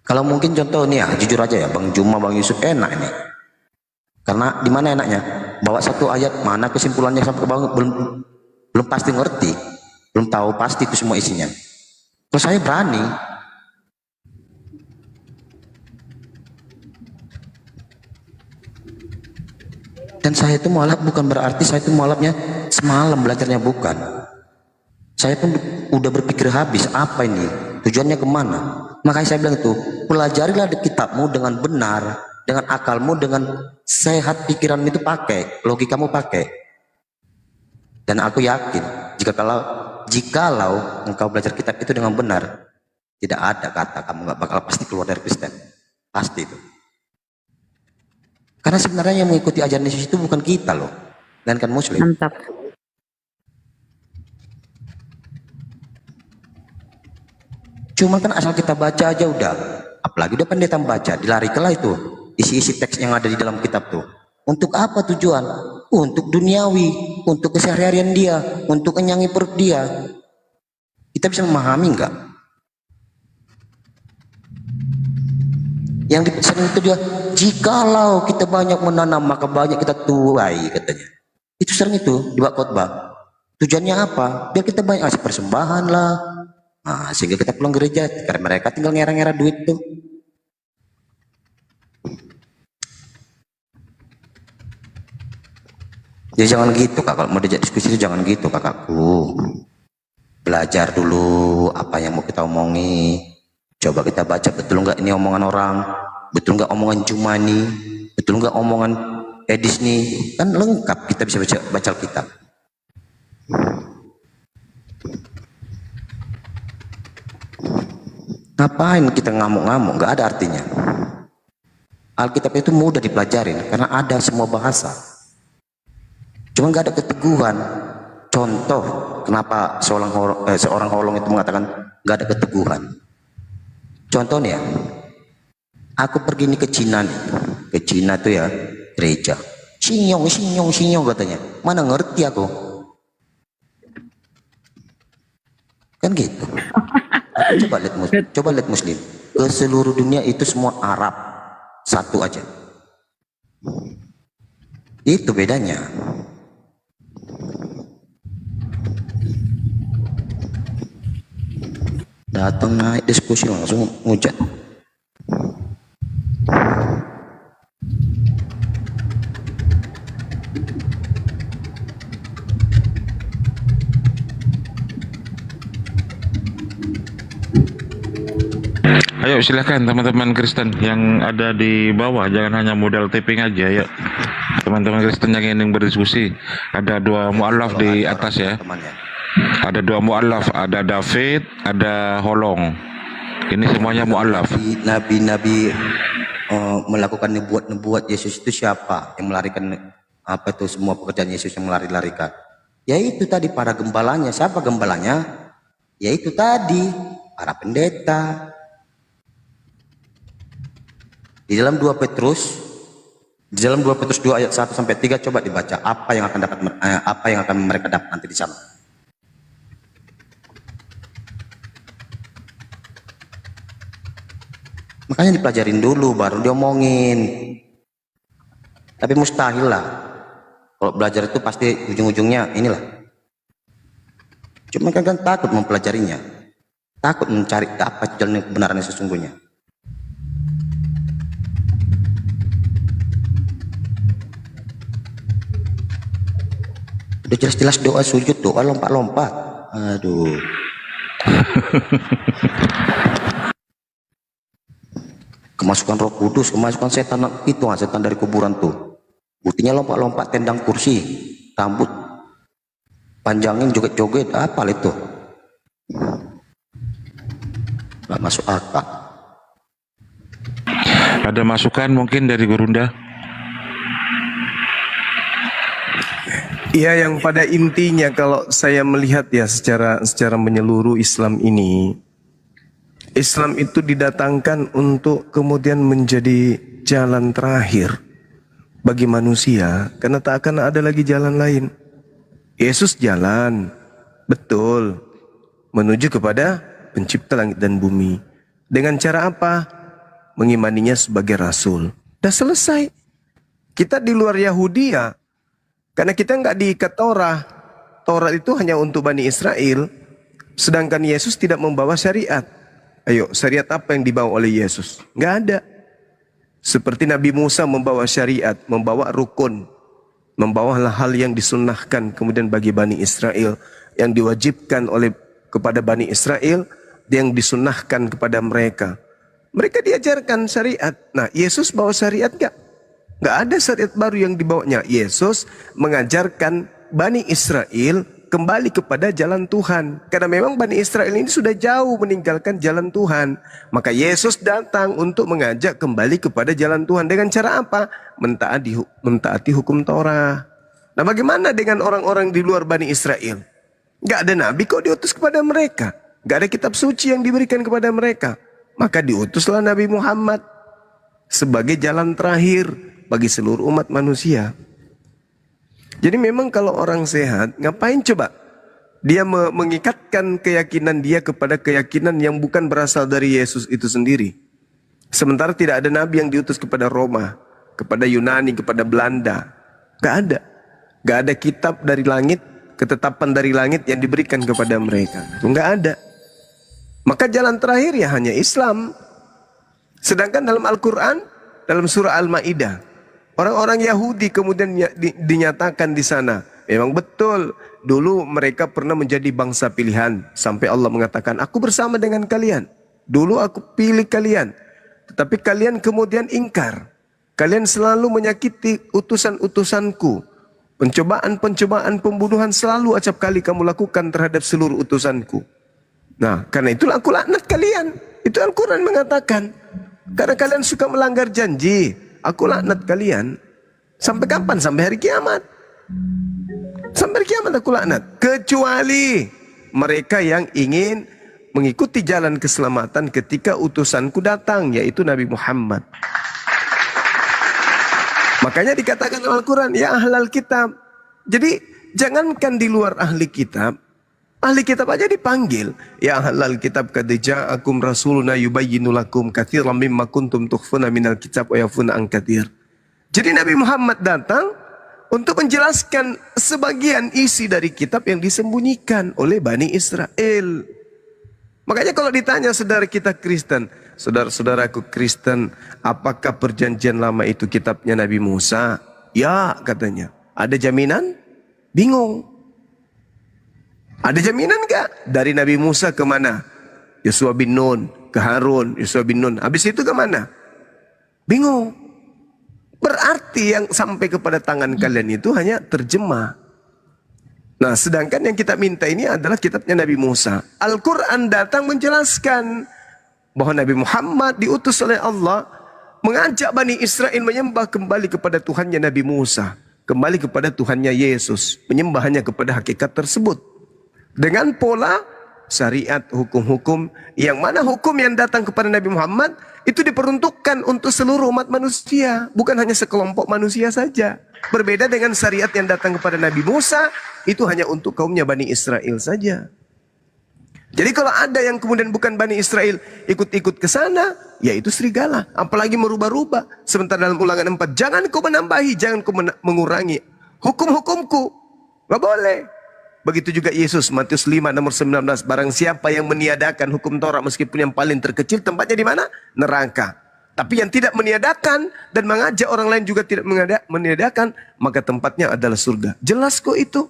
Kalau mungkin contoh nih ya, jujur aja ya, Bang Juma, Bang Yusuf enak ini. Karena di mana enaknya? Bawa satu ayat, mana kesimpulannya sampai ke bawah belum pasti ngerti, belum tahu pasti itu semua isinya. Terus saya berani. Dan saya itu mualaf bukan berarti saya itu mualafnya semalam belajarnya, bukan. Saya pun udah berpikir habis, apa ini? Tujuannya kemana? Makanya saya bilang itu, pelajarilah di kitabmu dengan benar, dengan akalmu, dengan sehat pikiranmu itu pakai, logikamu pakai. Dan aku yakin, jikalau engkau belajar kitab itu dengan benar, tidak ada kata kamu nggak bakal pasti keluar dari Kristen. Pasti itu. Karena sebenarnya yang mengikuti ajaran Yesus itu bukan kita loh, dan kan Muslim. Mantap. Cuma kan asal kita baca aja udah, apalagi udah pendeta membaca, dilarikanlah itu isi-isi teks yang ada di dalam kitab tuh. Untuk apa tujuan? Untuk duniawi. untuk keseharian dia, untuk kenyangi perut dia. Kita bisa memahami enggak? Yang dipesan itu dia, jikalau kita banyak menanam maka banyak kita tuai, katanya. Itu sering itu di bab khotbah. Tujuannya apa? Biar kita banyak kasih persembahan lah. Nah, sehingga kita pulang gereja, karena mereka tinggal ngera-ngera duit tuh. Jadi jangan gitu kak, kalau mau diajak diskusi itu jangan gitu kakakku. Belajar dulu apa yang mau kita omongi. Coba kita baca betul nggak ini omongan orang, betul nggak omongan Jumani, betul nggak omongan Edis nih, kan lengkap kita bisa baca Alkitab. Ngapain kita ngamuk-ngamuk, nggak ada artinya. Alkitab itu mudah dipelajarin karena ada semua bahasa. Cuma nggak ada keteguhan. Contoh kenapa seorang holong itu mengatakan nggak ada keteguhan. Contohnya, aku pergi nih ke Cina nih, ke Cina tuh ya gereja. Sinyong katanya. Mana ngerti aku? Kan gitu. Coba lihat Muslim. Ke seluruh dunia itu semua Arab, satu aja. Itu bedanya. Datang naik diskusi langsung ngujat. Ayo silakan teman-teman Kristen yang ada di bawah, jangan hanya modal taping aja ya. Teman-teman Kristen yang ingin berdiskusi, ada dua mu'alaf di atas ya. Ada dua mu'alaf, ada David, ada Holong. Ini semuanya mu'alaf. Nabi-nabi melakukan nubuat Yesus itu siapa yang melarikan apa itu semua pekerjaan Yesus yang melari-larikan? Yaitu tadi para gembalanya. Siapa gembalanya? Yaitu tadi para pendeta. Di dalam 2 Petrus 2 ayat 1 sampai 3 coba dibaca apa yang akan mereka dapat nanti di sana. Makanya dipelajarin dulu baru diomongin. Tapi mustahil lah. Kalau belajar itu pasti ujung-ujungnya inilah. Cuma kan takut mempelajarinya. Takut mencari apa jalan kebenaran yang sesungguhnya. Udah jelas-jelas doa sujud, doa lompat-lompat. Aduh. Kemasukan Roh Kudus, kemasukan setan itu, setan dari kuburan tuh. Buktinya lompat-lompat tendang kursi, rambut panjangin joget-joget, apa itu? Nggak masuk akal. Ada masukan mungkin dari Gurunda? Iya, yang pada intinya kalau saya melihat ya secara menyeluruh Islam ini, Islam itu didatangkan untuk kemudian menjadi jalan terakhir bagi manusia, karena tak akan ada lagi jalan lain. Yesus jalan, betul, menuju kepada pencipta langit dan bumi. Dengan cara apa? Mengimaninya sebagai rasul. Dah selesai. Kita di luar Yahudi ya, karena kita nggak diikat Torah. Torah itu hanya untuk Bani Israel, sedangkan Yesus tidak membawa syariat. Ayo, syariat apa yang dibawa oleh Yesus? Nggak ada. Seperti Nabi Musa membawa syariat, membawa rukun, membawa hal-hal yang disunnahkan kemudian bagi Bani Israel, yang diwajibkan kepada Bani Israel, yang disunnahkan kepada mereka. Mereka diajarkan syariat. Nah, Yesus bawa syariat nggak? Nggak ada syariat baru yang dibawanya. Yesus mengajarkan Bani Israel kembali kepada jalan Tuhan. Karena memang Bani Israel ini sudah jauh meninggalkan jalan Tuhan. Maka Yesus datang untuk mengajak kembali kepada jalan Tuhan. Dengan cara apa? Mentaati hukum Torah. Nah, bagaimana dengan orang-orang di luar Bani Israel? Nggak ada nabi kok diutus kepada mereka. Nggak ada kitab suci yang diberikan kepada mereka. Maka diutuslah Nabi Muhammad sebagai jalan terakhir bagi seluruh umat manusia. Jadi memang kalau orang sehat, ngapain coba dia mengikatkan keyakinan dia kepada keyakinan yang bukan berasal dari Yesus itu sendiri. Sementara tidak ada nabi yang diutus kepada Roma, kepada Yunani, kepada Belanda. Gak ada. Gak ada kitab dari langit, ketetapan dari langit yang diberikan kepada mereka. Itu gak ada. Maka jalan terakhir ya hanya Islam. Sedangkan dalam Al-Quran, dalam surah Al-Ma'idah, orang-orang Yahudi kemudian dinyatakan di sana, memang betul, dulu mereka pernah menjadi bangsa pilihan. Sampai Allah mengatakan, aku bersama dengan kalian. Dulu aku pilih kalian. Tetapi kalian kemudian ingkar. Kalian selalu menyakiti utusan-utusanku. Pencobaan-pencobaan pembunuhan selalu acap kali kamu lakukan terhadap seluruh utusanku. Nah, karena itulah aku laknat kalian. Itu Al-Quran mengatakan. Karena kalian suka melanggar janji, aku laknat kalian. Sampai kapan? Sampai hari kiamat. Sampai hari kiamat aku laknat. Kecuali mereka yang ingin mengikuti jalan keselamatan ketika utusanku datang, yaitu Nabi Muhammad. Makanya dikatakan dalam Al-Quran, ya ahlal kitab. Jadi jangankan di luar ahli kitab, ahli kitab aja dipanggil. Ya ahlal kitab qad ja'akum rasuluna yubayyinu lakum katsiran mimma kuntum tukhfuna minal kitab wa yafuna an katsir. Jadi Nabi Muhammad datang untuk menjelaskan sebagian isi dari kitab yang disembunyikan oleh Bani Israel. Makanya kalau ditanya saudara kita Kristen, saudara-saudaraku Kristen, apakah perjanjian lama itu kitabnya Nabi Musa? Ya, katanya. Ada jaminan? Bingung. Ada jaminan enggak? Dari Nabi Musa ke mana? Yosua bin Nun, ke Harun, Yosua bin Nun. Habis itu ke mana? Bingung. Berarti yang sampai kepada tangan kalian itu hanya terjemah. Nah, sedangkan yang kita minta ini adalah kitabnya Nabi Musa. Al-Quran datang menjelaskan bahwa Nabi Muhammad diutus oleh Allah mengajak Bani Israel menyembah kembali kepada Tuhannya Nabi Musa. Kembali kepada Tuhannya Yesus. Menyembahnya kepada hakikat tersebut. Dengan pola syariat, hukum-hukum. Yang mana hukum yang datang kepada Nabi Muhammad itu diperuntukkan untuk seluruh umat manusia. Bukan hanya sekelompok manusia saja. Berbeda dengan syariat yang datang kepada Nabi Musa, itu hanya untuk kaumnya Bani Israel saja. Jadi kalau ada yang kemudian bukan Bani Israel ikut-ikut ke sana, ya itu serigala. Apalagi merubah-rubah. Sementara dalam Ulangan 4, jangan kau menambahi, jangan kau mengurangi hukum-hukumku. Gak boleh. Begitu juga Yesus, Matius 5 nomor 19. Barang siapa yang meniadakan hukum Taurat meskipun yang paling terkecil, tempatnya di mana? Neraka. Tapi yang tidak meniadakan dan mengajak orang lain juga tidak meniadakan, maka tempatnya adalah surga. Jelas kok itu.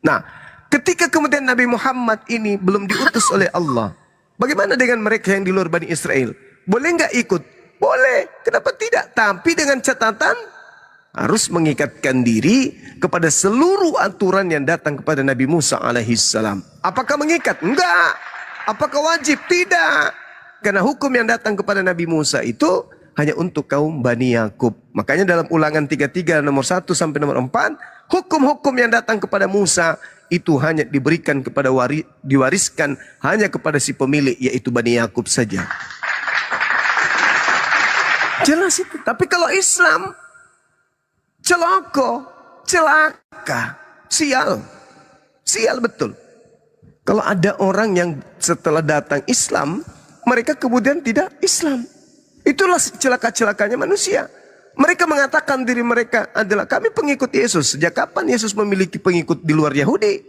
Nah, ketika kemudian Nabi Muhammad ini belum diutus oleh Allah, bagaimana dengan mereka yang di luar Bani Israel? Boleh nggak ikut? Boleh. Kenapa tidak? Tapi dengan catatan harus mengikatkan diri kepada seluruh aturan yang datang kepada Nabi Musa alaihissalam. Apakah mengikat? Enggak. Apakah wajib? Tidak. Karena hukum yang datang kepada Nabi Musa itu hanya untuk kaum Bani Yakub. Makanya dalam Ulangan 33 nomor 1 sampai nomor 4, hukum-hukum yang datang kepada Musa itu hanya diberikan kepada diwariskan hanya kepada si pemilik, yaitu Bani Yakub saja. Jelas itu. Tapi kalau Islam, celaka, sial. Sial betul. Kalau ada orang yang setelah datang Islam, mereka kemudian tidak Islam. Itulah celaka-celakanya manusia. Mereka mengatakan diri mereka adalah kami pengikut Yesus. Sejak kapan Yesus memiliki pengikut di luar Yahudi?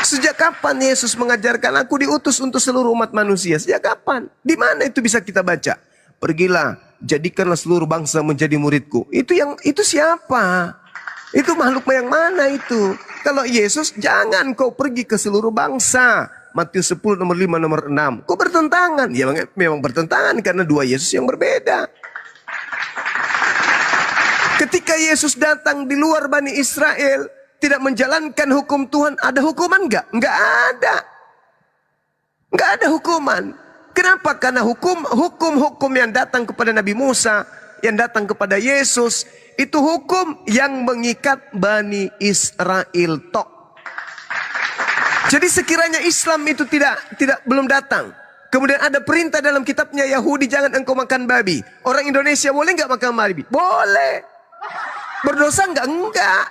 Sejak kapan Yesus mengajarkan aku diutus untuk seluruh umat manusia? Sejak kapan? Di mana itu bisa kita baca? Pergilah, jadikanlah seluruh bangsa menjadi muridku. Itu siapa? Itu makhluk yang mana itu? Kalau Yesus, jangan kau pergi ke seluruh bangsa. Matius 10 nomor 5 nomor 6. Kok bertentangan? Ya memang bertentangan karena dua Yesus yang berbeda. Ketika Yesus datang di luar Bani Israel, tidak menjalankan hukum Tuhan, ada hukuman enggak? Enggak ada. Enggak ada hukuman. Kenapa? Karena hukum-hukum yang datang kepada Nabi Musa, yang datang kepada Yesus, itu hukum yang mengikat Bani Israel tok. Jadi sekiranya Islam itu belum datang, kemudian ada perintah dalam kitabnya Yahudi, jangan engkau makan babi. Orang Indonesia boleh nggak makan babi? Boleh. Berdosa enggak? Enggak.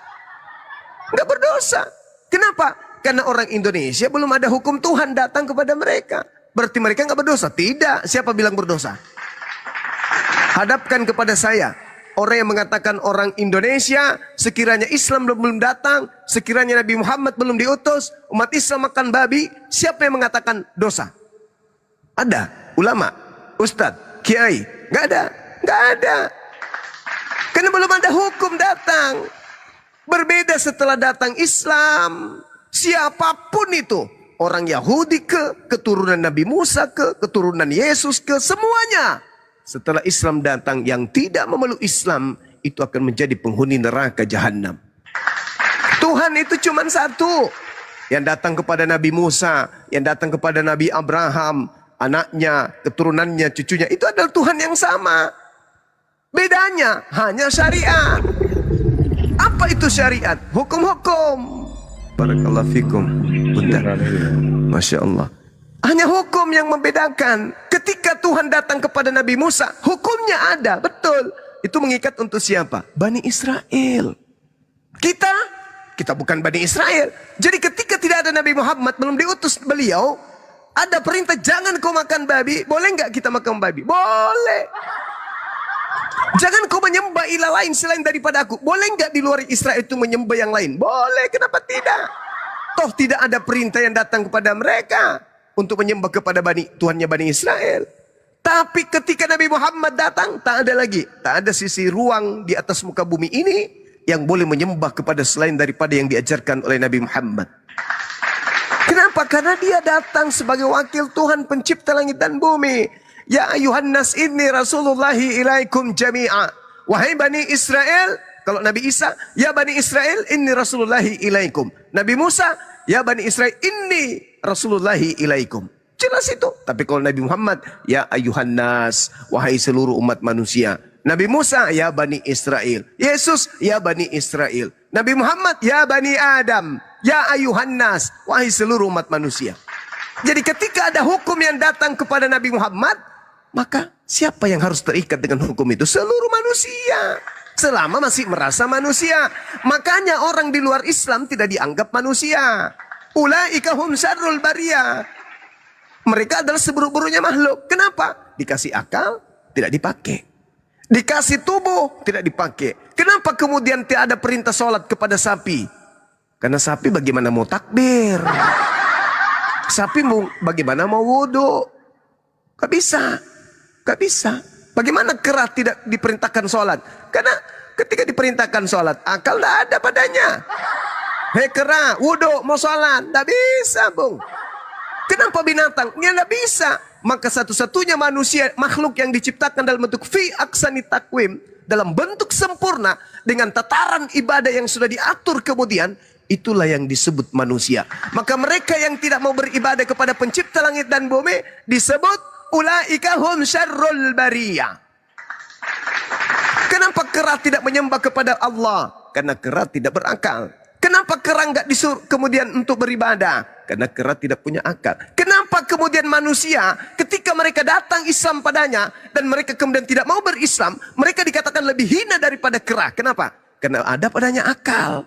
Enggak berdosa. Kenapa? Karena orang Indonesia belum ada hukum Tuhan datang kepada mereka. Berarti mereka enggak berdosa? Tidak. Siapa bilang berdosa? Hadapkan kepada saya. Orang yang mengatakan orang Indonesia, sekiranya Islam belum datang, sekiranya Nabi Muhammad belum diutus, umat Islam makan babi, siapa yang mengatakan dosa? Ada? Ulama? Ustadz? Kiai? Enggak ada? Enggak ada. Karena belum ada hukum datang. Berbeda setelah datang Islam. Siapapun itu. Orang Yahudi ke, keturunan Nabi Musa ke, keturunan Yesus ke, semuanya. Setelah Islam datang, yang tidak memeluk Islam, itu akan menjadi penghuni neraka jahanam. Tuhan itu cuma satu. Yang datang kepada Nabi Musa, yang datang kepada Nabi Abraham, anaknya, keturunannya, cucunya, itu adalah Tuhan yang sama. Bedanya hanya syariat. Apa itu syariat? Hukum-hukum. Barakallahu fikum. Bunda. Masya Allah. Hanya hukum yang membedakan. Ketika Tuhan datang kepada Nabi Musa, hukumnya ada, betul. Itu mengikat untuk siapa? Bani Israel. Kita bukan Bani Israel. Jadi ketika tidak ada Nabi Muhammad, belum diutus beliau, ada perintah jangan kau makan babi. Boleh nggak kita makan babi? Boleh. Jangan kau menyembah ilah lain selain daripada aku. Boleh nggak di luar Israel itu menyembah yang lain? Boleh, kenapa tidak? Toh tidak ada perintah yang datang kepada mereka untuk menyembah kepada Tuhannya Bani Israel. Tapi ketika Nabi Muhammad datang, tak ada lagi. Tak ada sisi ruang di atas muka bumi ini yang boleh menyembah kepada selain daripada yang diajarkan oleh Nabi Muhammad. Kenapa? Karena dia datang sebagai wakil Tuhan pencipta langit dan bumi. Ya ayuhan nas inni rasulullahi ilaikum jami'a. Wahai Bani Israel, kalau Nabi Isa, ya Bani Israel inni rasulullahi ilaikum. Nabi Musa, ya Bani Israel inni rasulullahi ilaikum. Jelas itu. Tapi kalau Nabi Muhammad, ya ayuhan nas, wahai seluruh umat manusia. Nabi Musa, ya Bani Israel. Yesus, ya Bani Israel. Nabi Muhammad, ya Bani Adam. Ya ayuhan nas, wahai seluruh umat manusia. Jadi ketika ada hukum yang datang kepada Nabi Muhammad, maka siapa yang harus terikat dengan hukum itu? Seluruh manusia. Selama masih merasa manusia. Makanya orang di luar Islam tidak dianggap manusia. Ulaika hum syarrul bariyah. Mereka adalah seburuk-buruknya makhluk. Kenapa? Dikasih akal, tidak dipakai. Dikasih tubuh, tidak dipakai. Kenapa kemudian tidak ada perintah sholat kepada sapi? Karena sapi bagaimana mau takbir? Sapi mau bagaimana mau wudhu? Gak bisa. Gak bisa. Bagaimana kera tidak diperintahkan sholat? Karena ketika diperintahkan sholat, akal tidak ada padanya. Hei kera, wudhu, mau sholat. Tidak bisa, Bung. Kenapa binatang? Ya tidak bisa. Maka satu-satunya manusia, makhluk yang diciptakan dalam bentuk fi aksani takwim, dalam bentuk sempurna, dengan tataran ibadah yang sudah diatur kemudian, itulah yang disebut manusia. Maka mereka yang tidak mau beribadah kepada pencipta langit dan bumi, disebut ulaika hum syarrul bariyah. Kenapa kera tidak menyembah kepada Allah? Karena kera tidak berakal. Kenapa kera enggak disuruh kemudian untuk beribadah? Karena kera tidak punya akal. Kenapa kemudian manusia ketika mereka datang Islam padanya dan mereka kemudian tidak mau berislam, mereka dikatakan lebih hina daripada kera? Kenapa? Karena ada padanya akal.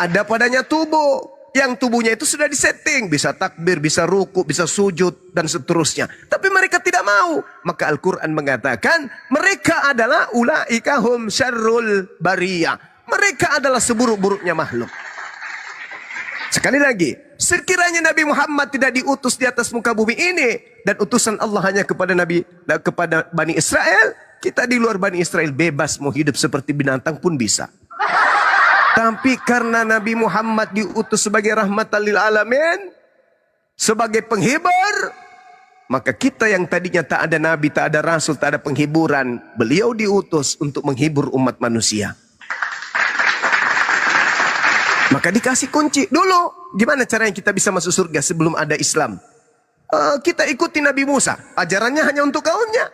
Ada padanya tubuh. Yang tubuhnya itu sudah disetting. Bisa takbir, bisa ruku, bisa sujud, dan seterusnya. Tapi mereka tidak mau. Maka Al-Quran mengatakan, mereka adalah ulaika hum syarrul bariyah. Mereka adalah seburuk-buruknya makhluk. Sekali lagi, sekiranya Nabi Muhammad tidak diutus di atas muka bumi ini, dan utusan Allah hanya kepada kepada Bani Israel, kita di luar Bani Israel bebas mau hidup seperti binatang pun bisa. Tapi karena Nabi Muhammad diutus sebagai rahmatan lil alamin, sebagai penghibur, maka kita yang tadinya tak ada nabi, tak ada rasul, tak ada penghiburan, beliau diutus untuk menghibur umat manusia. Maka dikasih kunci dulu. Gimana caranya kita bisa masuk surga sebelum ada Islam? Kita ikuti Nabi Musa, ajarannya hanya untuk kaumnya.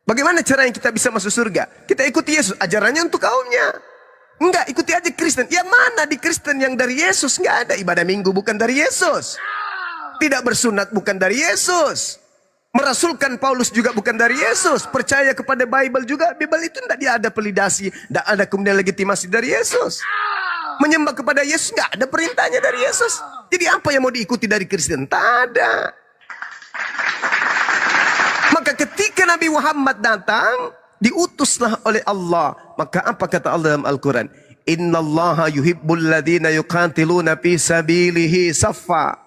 Bagaimana caranya kita bisa masuk surga? Kita ikuti Yesus, ajarannya untuk kaumnya. Enggak, ikuti aja Kristen. Yang mana di Kristen yang dari Yesus? Enggak ada. Ibadah minggu bukan dari Yesus. Tidak bersunat bukan dari Yesus. Merasulkan Paulus juga bukan dari Yesus. Percaya kepada Bible juga. Bible itu tidak ada validasi. Tidak ada kemudian legitimasi dari Yesus. Menyembah kepada Yesus nggak ada perintahnya dari Yesus. Jadi apa yang mau diikuti dari Kristen? Tak ada. Maka ketika Nabi Muhammad datang, diutuslah oleh Allah. Maka apa kata Allah dalam Al-Quran? Innallaha yuhibbul ladhina yuqatiluna fi sabilihi saffa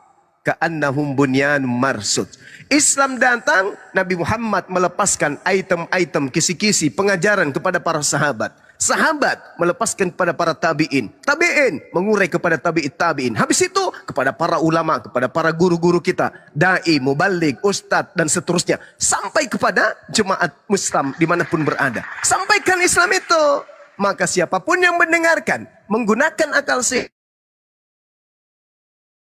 ka'annahum bunyanun marsud. Islam datang, Nabi Muhammad melepaskan item-item kisi-kisi pengajaran kepada para sahabat. Sahabat melepaskan kepada para tabi'in. Tabi'in mengurai kepada tabi'in. Habis itu kepada para ulama, kepada para guru-guru kita. Da'i, mubalik, ustadz dan seterusnya. Sampai kepada jemaat Muslim dimanapun berada. Sampaikan Islam itu. Maka siapapun yang mendengarkan, menggunakan akal sehat.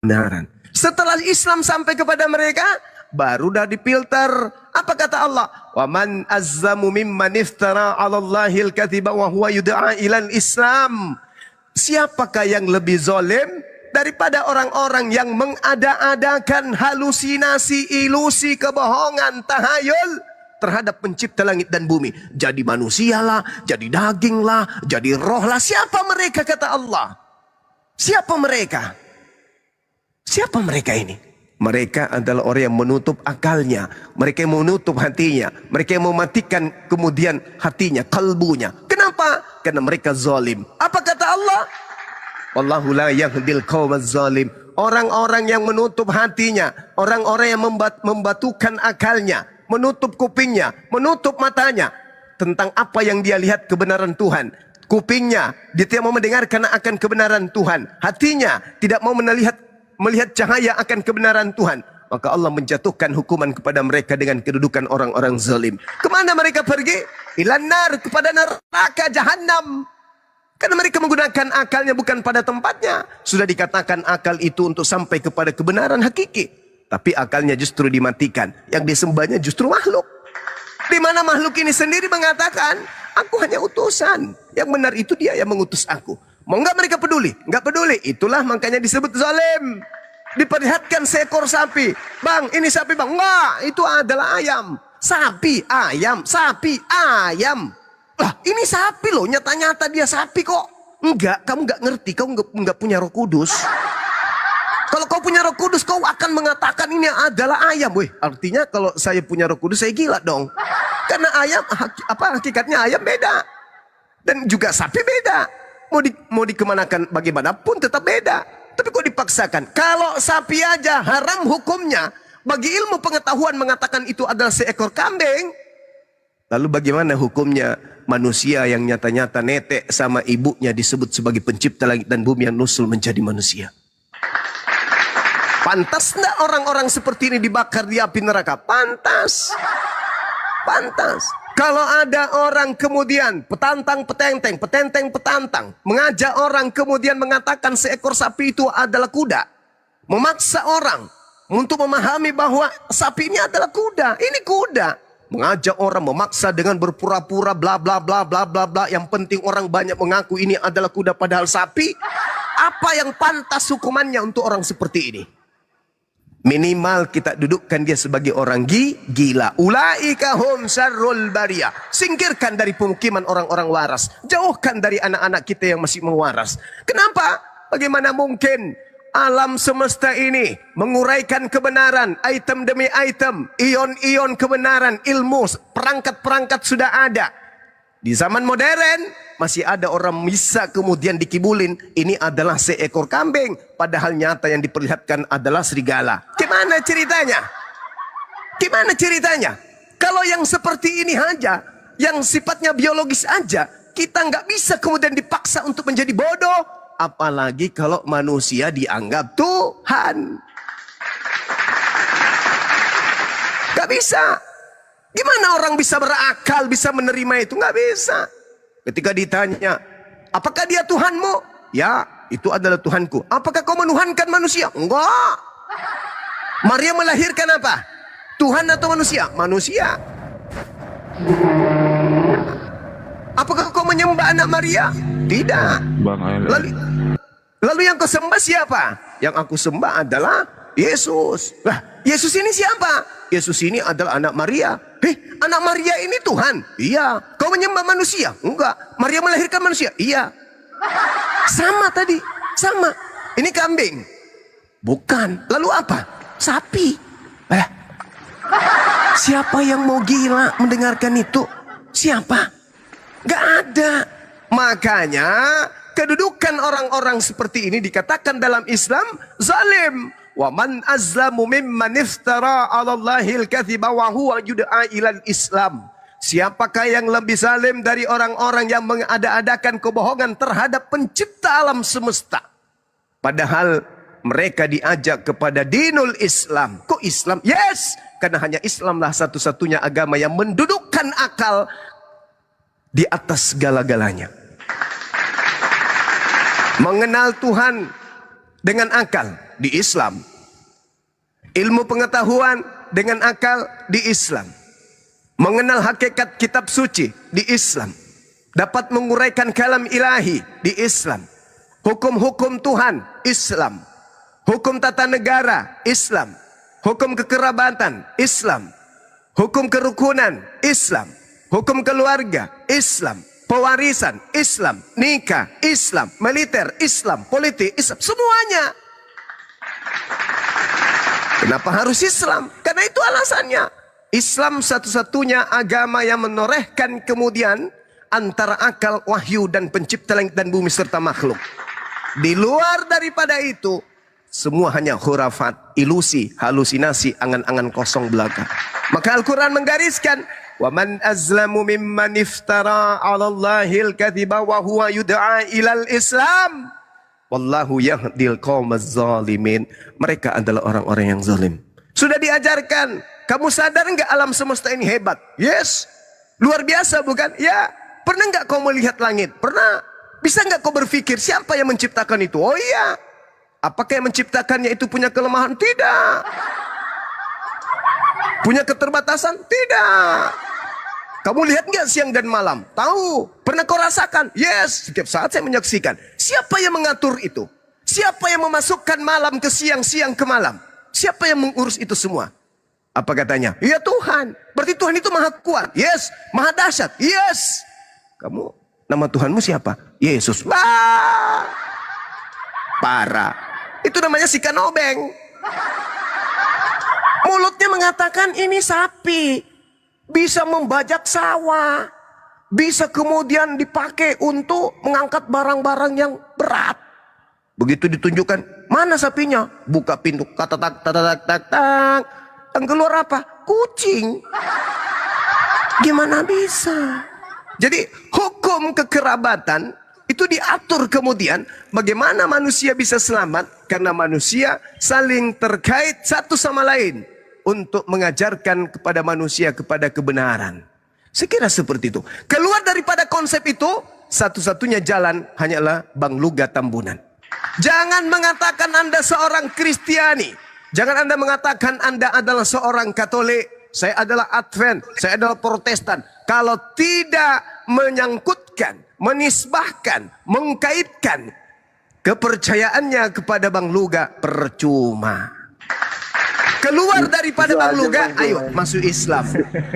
Benaran. Setelah Islam sampai kepada mereka, baru dah dipilter. Apa kata Allah? Wa man azzamu mimman iftara 'ala Allahil kadhiba wa huwa yud'a ilal Islam. Siapakah yang lebih zalim daripada orang-orang yang mengada-adakan halusinasi, ilusi, kebohongan, tahayul terhadap pencipta langit dan bumi. Jadi manusialah, jadi daginglah, jadi rohlah. Siapa mereka kata Allah? Siapa mereka? Siapa mereka ini? Mereka adalah orang yang menutup akalnya. Mereka yang menutup hatinya. Mereka yang mematikan kemudian hatinya, kalbunya. Kenapa? Karena mereka zalim. Apa kata Allah? Wallahu la yahdil qawmaz zalim. Orang-orang yang menutup hatinya. Orang-orang yang membatukan akalnya. Menutup kupingnya. Menutup matanya. Tentang apa yang dia lihat kebenaran Tuhan. Kupingnya, dia tidak mau mendengarkan akan kebenaran Tuhan. Hatinya, tidak mau melihat cahaya akan kebenaran Tuhan. Maka Allah menjatuhkan hukuman kepada mereka dengan kedudukan orang-orang zalim. Kemana mereka pergi? Ilanar, kepada neraka jahanam. Karena mereka menggunakan akalnya bukan pada tempatnya. Sudah dikatakan akal itu untuk sampai kepada kebenaran hakiki. Tapi akalnya justru dimatikan. Yang disembahnya justru makhluk. Di mana makhluk ini sendiri mengatakan, aku hanya utusan. Yang benar itu dia yang mengutus aku. Mau nggak mereka peduli? Nggak peduli. Itulah makanya disebut zalim. Diperlihatkan seekor sapi. Bang, ini sapi bang. Enggak, itu adalah ayam. Sapi, ayam, sapi, ayam. Lah, ini sapi loh. Nyata-nyata dia sapi kok. Enggak, kamu nggak ngerti. Kamu nggak punya Roh Kudus. Kalau kau punya Roh Kudus, kau akan mengatakan ini adalah ayam. Wih, artinya kalau saya punya Roh Kudus, saya gila dong. Karena ayam, hakikatnya ayam beda. Dan juga sapi beda. Mau dikemanakan bagaimanapun tetap beda. Tapi kok dipaksakan? Kalau sapi aja haram hukumnya. Bagi ilmu pengetahuan mengatakan itu adalah seekor kambing. Lalu bagaimana hukumnya manusia yang nyata-nyata netek sama ibunya disebut sebagai pencipta langit dan bumi yang nusul menjadi manusia? Pantas enggak orang-orang seperti ini dibakar di api neraka? Pantas. Pantas. Kalau ada orang kemudian petentang, mengajak orang kemudian mengatakan seekor sapi itu adalah kuda. Memaksa orang untuk memahami bahwa sapi ini adalah kuda. Ini kuda. Mengajak orang, memaksa dengan berpura-pura bla bla bla bla bla bla. Yang penting orang banyak mengaku ini adalah kuda padahal sapi. Apa yang pantas hukumannya untuk orang seperti ini? Minimal kita dudukkan dia sebagai orang gila. Ulaika hum syarrul bariyah. Singkirkan dari pemukiman orang-orang waras. Jauhkan dari anak-anak kita yang masih mewaras. Kenapa? Bagaimana mungkin alam semesta ini menguraikan kebenaran, item demi item, ion-ion kebenaran, ilmu, perangkat-perangkat sudah ada. Di zaman modern masih ada orang bisa kemudian dikibulin ini adalah seekor kambing, padahal nyata yang diperlihatkan adalah serigala. Gimana ceritanya? Gimana ceritanya? Kalau yang seperti ini aja, yang sifatnya biologis aja, kita nggak bisa kemudian dipaksa untuk menjadi bodoh, apalagi kalau manusia dianggap Tuhan. Gak bisa. Gimana orang bisa berakal, bisa menerima itu? Nggak bisa. Ketika ditanya, apakah dia Tuhanmu? Ya, itu adalah Tuhanku. Apakah kau menuhankan manusia? Enggak. Maria melahirkan apa? Tuhan atau manusia? Manusia. Apakah kau menyembah anak Maria? Tidak. Lalu yang kau sembah siapa? Yang aku sembah adalah Yesus. Lah, Yesus ini siapa? Yesus ini adalah anak Maria. Anak Maria ini Tuhan? Iya. Kau menyembah manusia? Enggak. Maria melahirkan manusia? Iya. Sama tadi, sama. Ini kambing? Bukan. Lalu apa? Sapi. Siapa yang mau gila mendengarkan itu? Siapa? Gak ada. Makanya kedudukan orang-orang seperti ini dikatakan dalam Islam zalim. Wa man azlamu mimman iftara 'ala Allahil kadhiba wa huwa yud'a ilal Islam. Siapakah yang lebih zalim dari orang-orang yang mengada-adakan kebohongan terhadap pencipta alam semesta? Padahal mereka diajak kepada dinul Islam. Kok Islam? Yes, karena hanya Islamlah satu-satunya agama yang mendudukkan akal di atas segala-galanya. Mengenal Tuhan dengan akal di Islam. Ilmu pengetahuan dengan akal di Islam. Mengenal hakikat kitab suci di Islam. Dapat menguraikan kalam ilahi di Islam. Hukum-hukum Tuhan Islam. Hukum tata negara Islam. Hukum kekerabatan Islam. Hukum kerukunan Islam. Hukum keluarga Islam. Pewarisan Islam, nikah Islam, militer Islam, politik Islam, semuanya. Kenapa harus Islam? Karena itu alasannya. Islam satu-satunya agama yang menorehkan kemudian antara akal, wahyu dan pencipta langit dan bumi serta makhluk. Di luar daripada itu, semua hanya khurafat, ilusi, halusinasi, angan-angan kosong belaka. Maka Al-Quran menggariskan, وَمَنْ أَزْلَمُ مِمَّنْ افترى على الله الكذب وهو يدعى إلى الإسلام وَاللَّهُ يَهْدِي الْقَوْمَ الظَّالِمِينَ. Mereka adalah orang-orang yang zalim. Sudah diajarkan. Kamu sadar enggak alam semesta ini hebat? Yes. Luar biasa bukan? Ya. Pernah enggak kau melihat langit? Pernah. Bisa enggak kau berpikir siapa yang menciptakan itu? Oh iya. Apakah yang menciptakannya itu punya kelemahan? Tidak. Punya keterbatasan? Tidak. Kamu lihat nggak siang dan malam? Tahu. Pernah kau rasakan? Yes. Setiap saat saya menyaksikan. Siapa yang mengatur itu? Siapa yang memasukkan malam ke siang, siang ke malam? Siapa yang mengurus itu semua? Apa katanya? Ya Tuhan. Berarti Tuhan itu maha kuat. Yes. Maha dahsyat. Yes. Kamu, nama Tuhanmu siapa? Yesus. Wah. Parah. Itu namanya si kanobeng. Mulutnya mengatakan ini sapi. Bisa membajak sawah. Bisa kemudian dipakai untuk mengangkat barang-barang yang berat. Begitu ditunjukkan, mana sapinya? Buka pintu, tak. Yang keluar apa? Kucing. Gimana bisa? Jadi hukum kekerabatan itu diatur kemudian bagaimana manusia bisa selamat. Karena manusia saling terkait satu sama lain. Untuk mengajarkan kepada manusia kepada kebenaran. Sekira seperti itu. Keluar daripada konsep itu, satu-satunya jalan hanyalah Bang Luga Tambunan. Jangan mengatakan Anda seorang Kristiani. Jangan Anda mengatakan Anda adalah seorang Katolik. Saya adalah Advent. Saya adalah Protestan. Kalau tidak menyangkutkan, menisbahkan, mengkaitkan kepercayaannya kepada Bang Luga, percuma. Keluar daripada Bang Luga, ayo masuk Islam.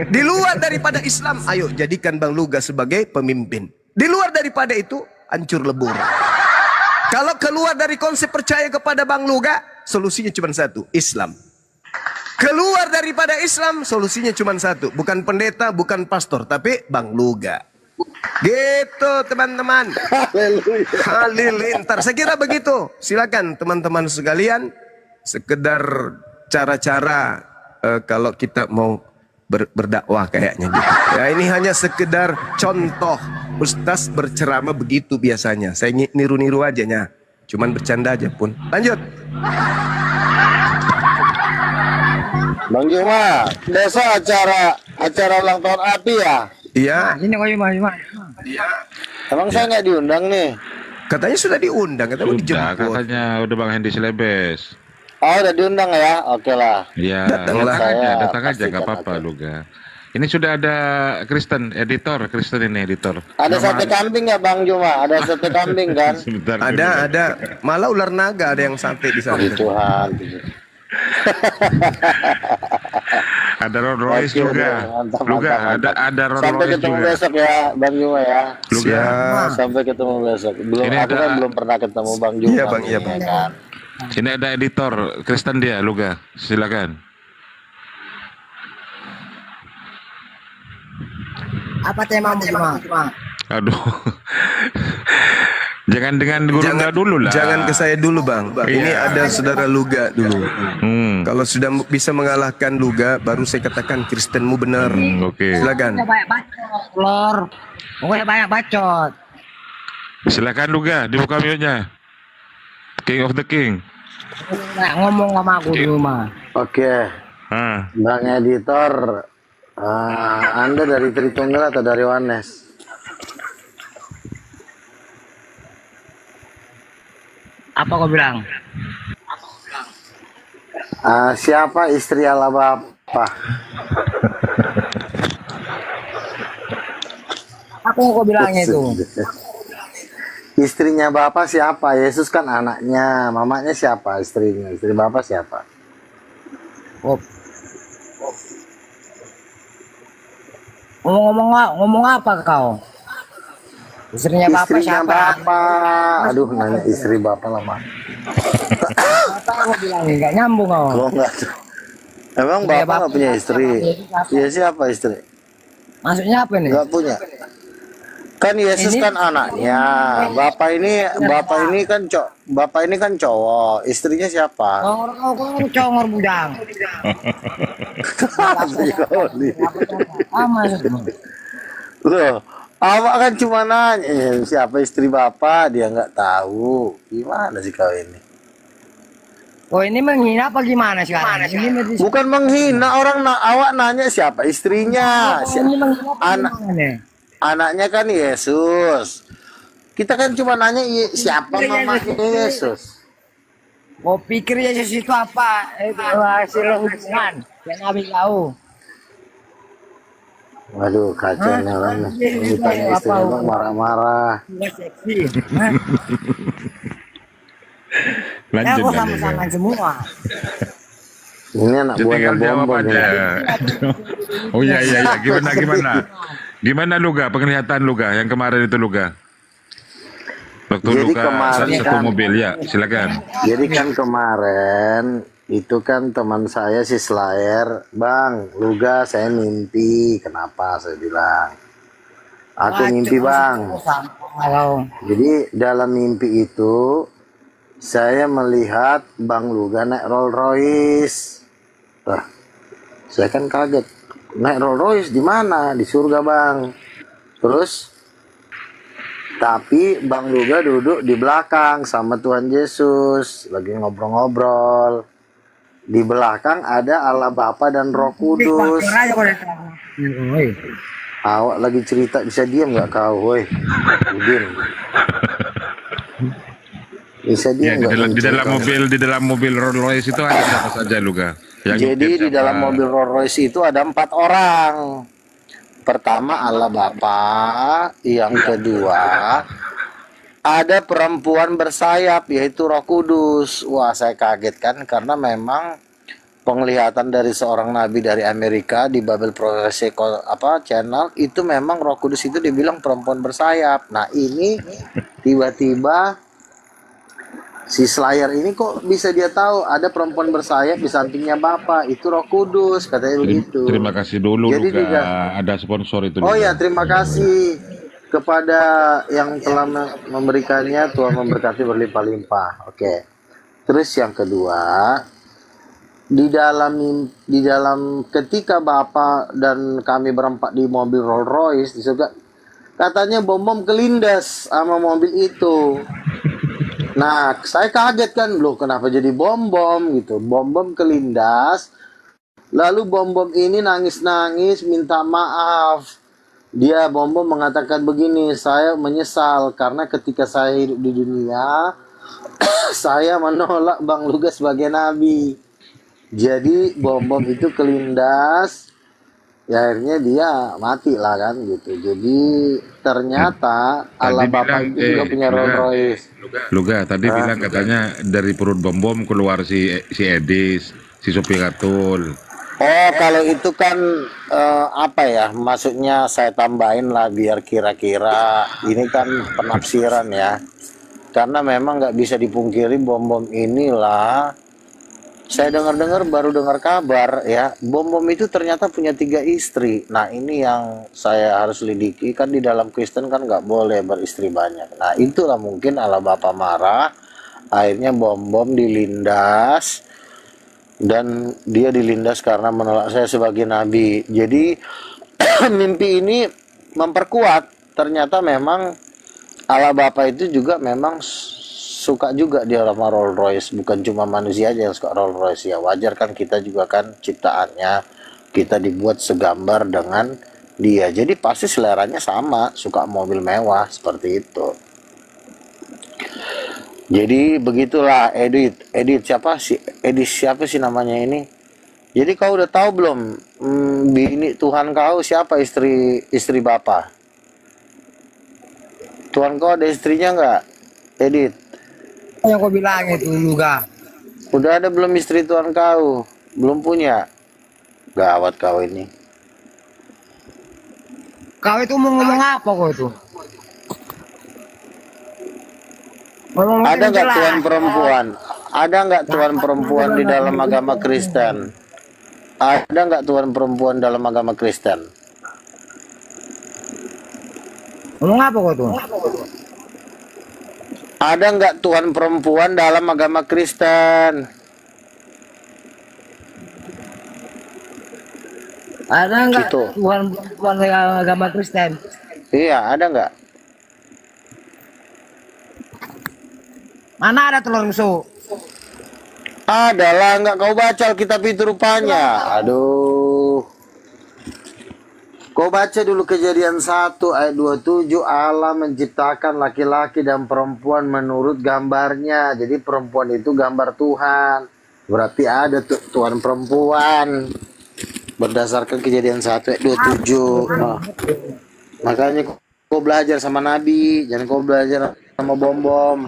Di luar daripada Islam, ayo jadikan Bang Luga sebagai pemimpin. Di luar daripada itu, hancur lebur. Kalau keluar dari konsep percaya kepada Bang Luga, solusinya cuma satu, Islam. Keluar daripada Islam, solusinya cuma satu. Bukan pendeta, bukan pastor, tapi Bang Luga. Gitu teman-teman. Halilintar. Saya kira begitu. Silakan teman-teman sekalian. Sekedar cara-cara kalau kita mau berdakwah kayaknya gitu. Ya ini hanya sekedar contoh. Ustaz berceramah begitu biasanya. Saya niru-niru aja nya. Cuman bercanda aja pun. Lanjut. Bang Juma, besok acara ulang tahun API ya? Iya. Ini kau Juma. Iya. Emang saya nggak diundang nih? Katanya sudah diundang, katanya mau dijemput. Katanya udah Bang Hendy Selebes. Oh, udah diundang ya? Oke lah. Iya, datang aja, nggak apa-apa Luga. Ini sudah ada Kristen ini editor. Ada sate kambing ya Bang Juma? Ada sate kambing kan? Sebentar, Ada. Malah ular naga ada yang sate di sana. Tuhan. Ada Rolls Royce Oke juga. deh, mantap, Luga, mantap, mantap. ada Rolls Sampai Royce ketemu juga. besok ya, Bang Juma ya. Luga. Siap. Sampai ketemu besok. Belum, Ini aku ada- kan belum pernah ketemu Bang Juma. Iya, Bang, iya, Bang. ya kan? Sini ada editor Kristen dia, Luga. Silakan. Apa temamu Juma? Aduh. Jangan dengan guru Luga dulu lah. Jangan ke saya dulu, Bang. Ini Iya. ada saudara Luga dulu. Hmm. Kalau sudah bisa mengalahkan Luga, baru saya katakan Kristenmu benar. Oke. Silakan. Banyak bacot, Lor. Pokoknya banyak bacot. Silakan Luga, dibuka mute-nya. King of the King. Nggak ngomong sama aku di rumah. Oke, Ah. Bang Editor, Anda dari Tritunggal atau dari Wanes? Apa kau bilang? Siapa istri Allah Bapa? Apa yang kau bilangnya itu? Istrinya Bapak siapa? Yesus kan anaknya. Mamanya siapa istrinya? Istri Bapak siapa? Oh. Ngomong apa kau? Istrinya Bapak Istrinya siapa? Bapak. Aduh, nanya istri Bapak lama. Apa yang kau bilang? Nggak nyambung kau. Kok enggak tuh? Emang Istrinya Bapak nggak punya istri? Siapa? Iya, siapa istri? Maksudnya apa nih? Nggak punya. Kan Yesus Ini- kan anaknya. Bapak ini kan cowok. Istrinya siapa? Kau congor budang. Apa maksudmu? Loh, awak kan cuma nanya siapa istri Bapak, dia nggak tahu. Gimana sih kau ini? Oh ini menghina apa gimana sekarang? Ini Bukan menghina orang, awak nanya siapa istrinya. ini menghina apa Anak gimana nih? anaknya kan Yesus. Kita kan cuma nanya siapa mamanya Yesus. Kau pikir Yesus itu apa? Itu hasil hubungan yang Nabi tahu. Waduh, kacaunya kan. Ditanya istrinya Bang marah-marah. Nggak seksi. Hah? Ya Lanjut kau lanjut. sama-sama semua. Ini anak Jadi buahnya tinggal jawab Bonbon aja. ya. Oh iya. Gimana? Gimana Luga? Penglihatan Luga yang kemarin itu Luga. Waktu Jadi Luga kemarin satu kan- mobil ya, silakan. Jadi kan kemarin itu kan teman saya si Slayer, Bang, Luga saya mimpi. Kenapa saya bilang? Aku mimpi Bang. Kalau Jadi dalam mimpi itu saya melihat Bang Luga naik Rolls Royce. Saya kan kaget. Naik Rolls Royce di mana? Di surga Bang. Terus tapi Bang Luga duduk di belakang sama Tuhan Yesus lagi ngobrol-ngobrol. Di belakang ada Allah Bapa dan Roh Kudus. aja kau datang. Awak lagi cerita bisa diam nggak kau, woi? Udin. Bisa Ya, diam nggak? di dalam mobil Rolls Royce itu ada siapa saja Luga? Yang Jadi nyetir di siapa? dalam mobil Rolls Royce itu ada 4 orang. Pertama Allah Bapa, yang kedua ada perempuan bersayap yaitu Roh Kudus. Wah, saya kaget kan karena memang penglihatan dari seorang nabi dari Amerika di Bible Prophecy channel itu memang Roh Kudus itu dibilang perempuan bersayap. Nah, ini tiba-tiba si Slayer ini kok bisa dia tahu ada perempuan bersayap di sampingnya Bapak, itu Roh Kudus, katanya begitu. Terima kasih dulu Jadi Luga. juga- Ada sponsor itu. Oh Luga. ya, terima kasih kepada yang telah memberikannya. Tuhan memberkati berlimpah-limpah. Oke. Terus yang kedua, di dalam ketika Bapak dan kami berempat di mobil Rolls Royce di surga, katanya bom kelindas sama mobil itu. Nah, saya kaget kan, loh kenapa jadi bom gitu. Bom kelindas. Lalu bom ini nangis-nangis minta maaf. Dia bom mengatakan begini, saya menyesal karena ketika saya hidup di dunia saya menolak Bang Luga sebagai nabi. Jadi bom itu kelindas. Ya akhirnya dia mati lah kan gitu. Jadi ternyata Allah Bapa itu juga punya Rolls Royce. Luga tadi bilang katanya dari perut bom keluar si Edis, si Sophie Katul. Oh, kalau itu kan apa ya? Maksudnya saya tambahin lah biar kira-kira ini kan penafsiran ya. Karena memang nggak bisa dipungkiri bom-bom inilah. Saya dengar-dengar baru dengar kabar ya, bom-bom itu ternyata punya 3 istri. Nah ini yang saya harus lidiki, kan di dalam Kristen kan nggak boleh beristri banyak. Nah itulah mungkin Allah Bapa marah, akhirnya bom-bom dilindas. Dan dia dilindas karena menolak saya sebagai nabi. Jadi mimpi ini memperkuat ternyata memang Allah Bapa itu juga memang suka juga dia sama Rolls Royce, bukan cuma manusia aja yang suka Rolls Royce. Ya wajar kan, kita juga kan ciptaannya kita dibuat segambar dengan dia, jadi pasti seleranya sama, suka mobil mewah seperti itu. Jadi begitulah. Edit siapa sih namanya ini. Jadi kau udah tahu belum, bini Tuhan kau siapa, istri Bapa? Tuhan kau ada istrinya nggak, Edit? Yang kau bilang itu juga. Udah ada belum istri Tuhan kau? Belum punya? Gawat kau ini. Kau itu mau ngomong apa kau itu? Ada nggak Tuhan perempuan? Ada nggak Tuhan perempuan di dalam agama Kristen? Ada nggak Tuhan perempuan dalam agama Kristen? Ngomong apa kau tuh? Ada nggak Tuhan perempuan dalam agama Kristen? Ada nggak Gitu. Tuhan perempuan agama Kristen? Iya, ada nggak? Mana ada telur rusuk? Ada lah, nggak kau baca Alkitab itu rupanya. Aduh. Kau baca dulu Kejadian 1 ayat 27, Allah menciptakan laki-laki dan perempuan menurut gambarnya. Jadi perempuan itu gambar Tuhan. Berarti ada Tuhan perempuan. Berdasarkan Kejadian 1 ayat 27. Nah, makanya kau belajar sama Nabi, jangan kau belajar sama bom-bom.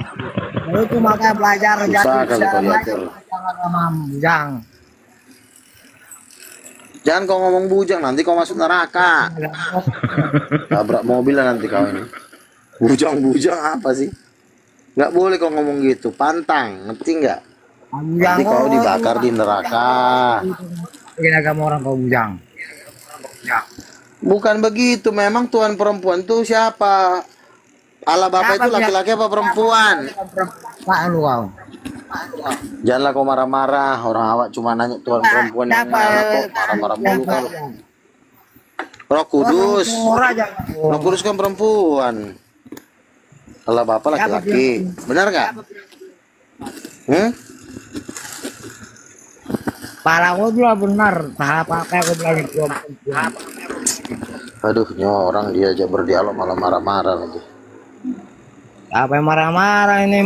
Itu makanya belajar Susah kalau kau diatur. Bujang. Jangan kau ngomong bujang, nanti kau masuk neraka. Tabrak mobil lah nanti kau ini. Bujang-bujang apa sih? Nggak boleh kau ngomong gitu, pantang, ngerti nggak? Nanti kau dibakar di neraka. Bikin agama orang kau bujang. Bukan begitu, memang Tuhan perempuan tuh siapa? Allah Bapa itu laki-laki apa perempuan? Pak lu kau. Janganlah kau marah-marah, orang awak cuma nanya Tuhan perempuan yang mana kok marah-marah mulu kau. Roh Kudus. Roh Kudus kan perempuan. Allah Bapa laki-laki. Benar nggak? Para kau bilang benar. Apa kau bilang itu? Aduh, orang dia aja berdialog malah marah-marah lagi. Apa yang marah-marah ini?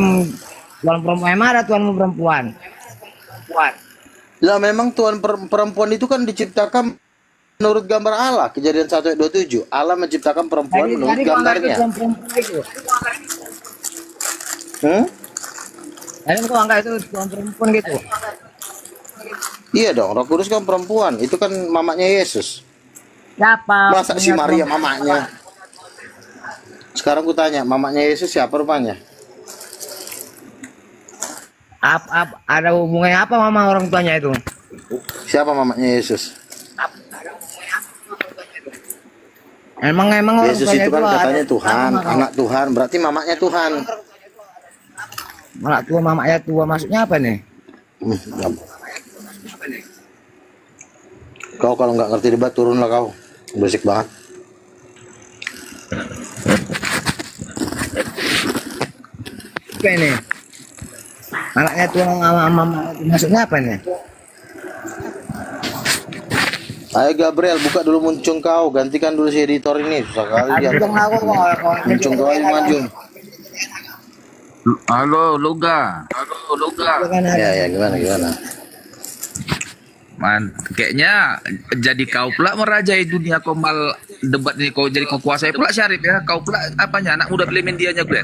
Tuan perempuan yang marah, Tuan perempuan. Lah memang Tuhan perempuan itu kan diciptakan menurut gambar Allah. Kejadian 1 ayat 27. Allah menciptakan perempuan menurut gambarnya. Jadi kau anggap itu Tuan perempuan gitu? Iya dong, Roh Kudus kan perempuan. Itu kan mamanya Yesus. Siapa? Masa si Maria mamanya? Sekarang ku tanya, mamanya Yesus siapa rupanya? Ada hubungannya apa mama orang tuanya itu? Siapa mamanya Yesus? Emang Yesus itu kan katanya Tuhan, anak Tuhan, berarti mamanya Tuhan. Anak tua, mamanya tua, maksudnya apa nih? Kau kalau nggak ngerti debat turunlah kau, berisik banget. Apa ini? Anaknya tua mama, maksudnya apa nih? Ayo Gabriel, buka dulu muncung kau, gantikan dulu si editor ini, susah kali dia. Muncung kau ini maju. Halo, Loga. Ya, gimana? Kayaknya jadi kau pula merajai dunia komal debat ini, kau jadi kau kuasai pula Syarif ya. Kau pula apanya, anak muda belimin dianya gue.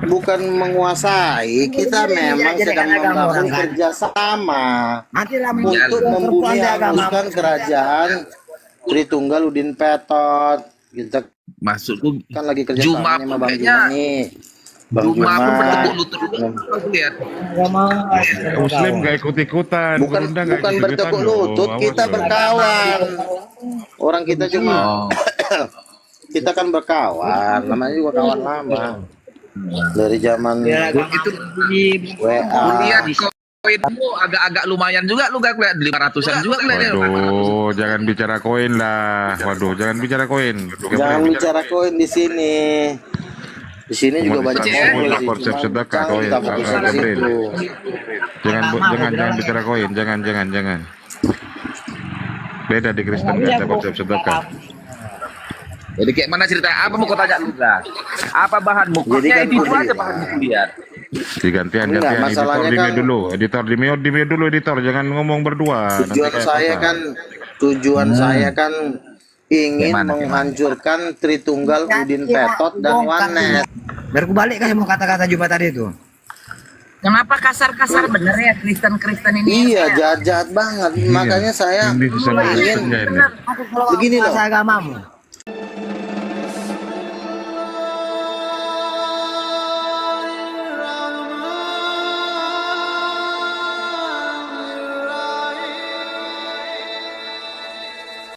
bukan menguasai, kita memang sedang membangun kerjasama untuk membumi hanguskan kerajaan Tritunggal Udin Petot. Kita Maksudku kan lagi kerja Juma sama pun Bang kayaknya Juma nih. Bang Juma pun Juma. bertekuk lutut dulu. Aku lihat. Muslim gak ikut-ikutan. Bukan Gurunda nggak bukan ikut-ikutan bertekuk loh. lutut, Awas kita loh. berkawan. Orang kita cuma Oh. kita kan berkawan, namanya juga kawan lama. Dari zaman Itu WA. lihat koinmu agak-agak lumayan juga lu gak lihat 500-an juga kelihatannya. Waduh, jangan bicara koin lah. Waduh, jangan bicara koin. Jangan bicara koin di sini. Di sini juga banyak bicara koin sih. konsep Cuma sedekah jangan koin. kita fokus di situ. Jangan bicara koin. Jangan. Beda di Kristen kata konsep sedekah. Jadi kayak mana cerita? Apa mau kau tanya lu gak? Apa bahanmu? Jadi Kayaknya kan itu kuliah. aja bahanmu lihat. Digantian Enggak, editor masalahnya di kan- dulu. Editor di mute dulu editor. Jangan ngomong berdua. Nanti Tujuan kayak saya apa. kan saya kan ingin Gimana? menghancurkan Tritunggal Udin Petot dan Wanet. Biar aku balik kasih mau kata-kata Juma tadi itu. Kenapa kasar-kasar bener ya Kristen ini? Iya, jahat-jahat banget. Makanya saya Ini sama ingin Kristennya ini. Aku kalau Begini loh. bahasa agamamu.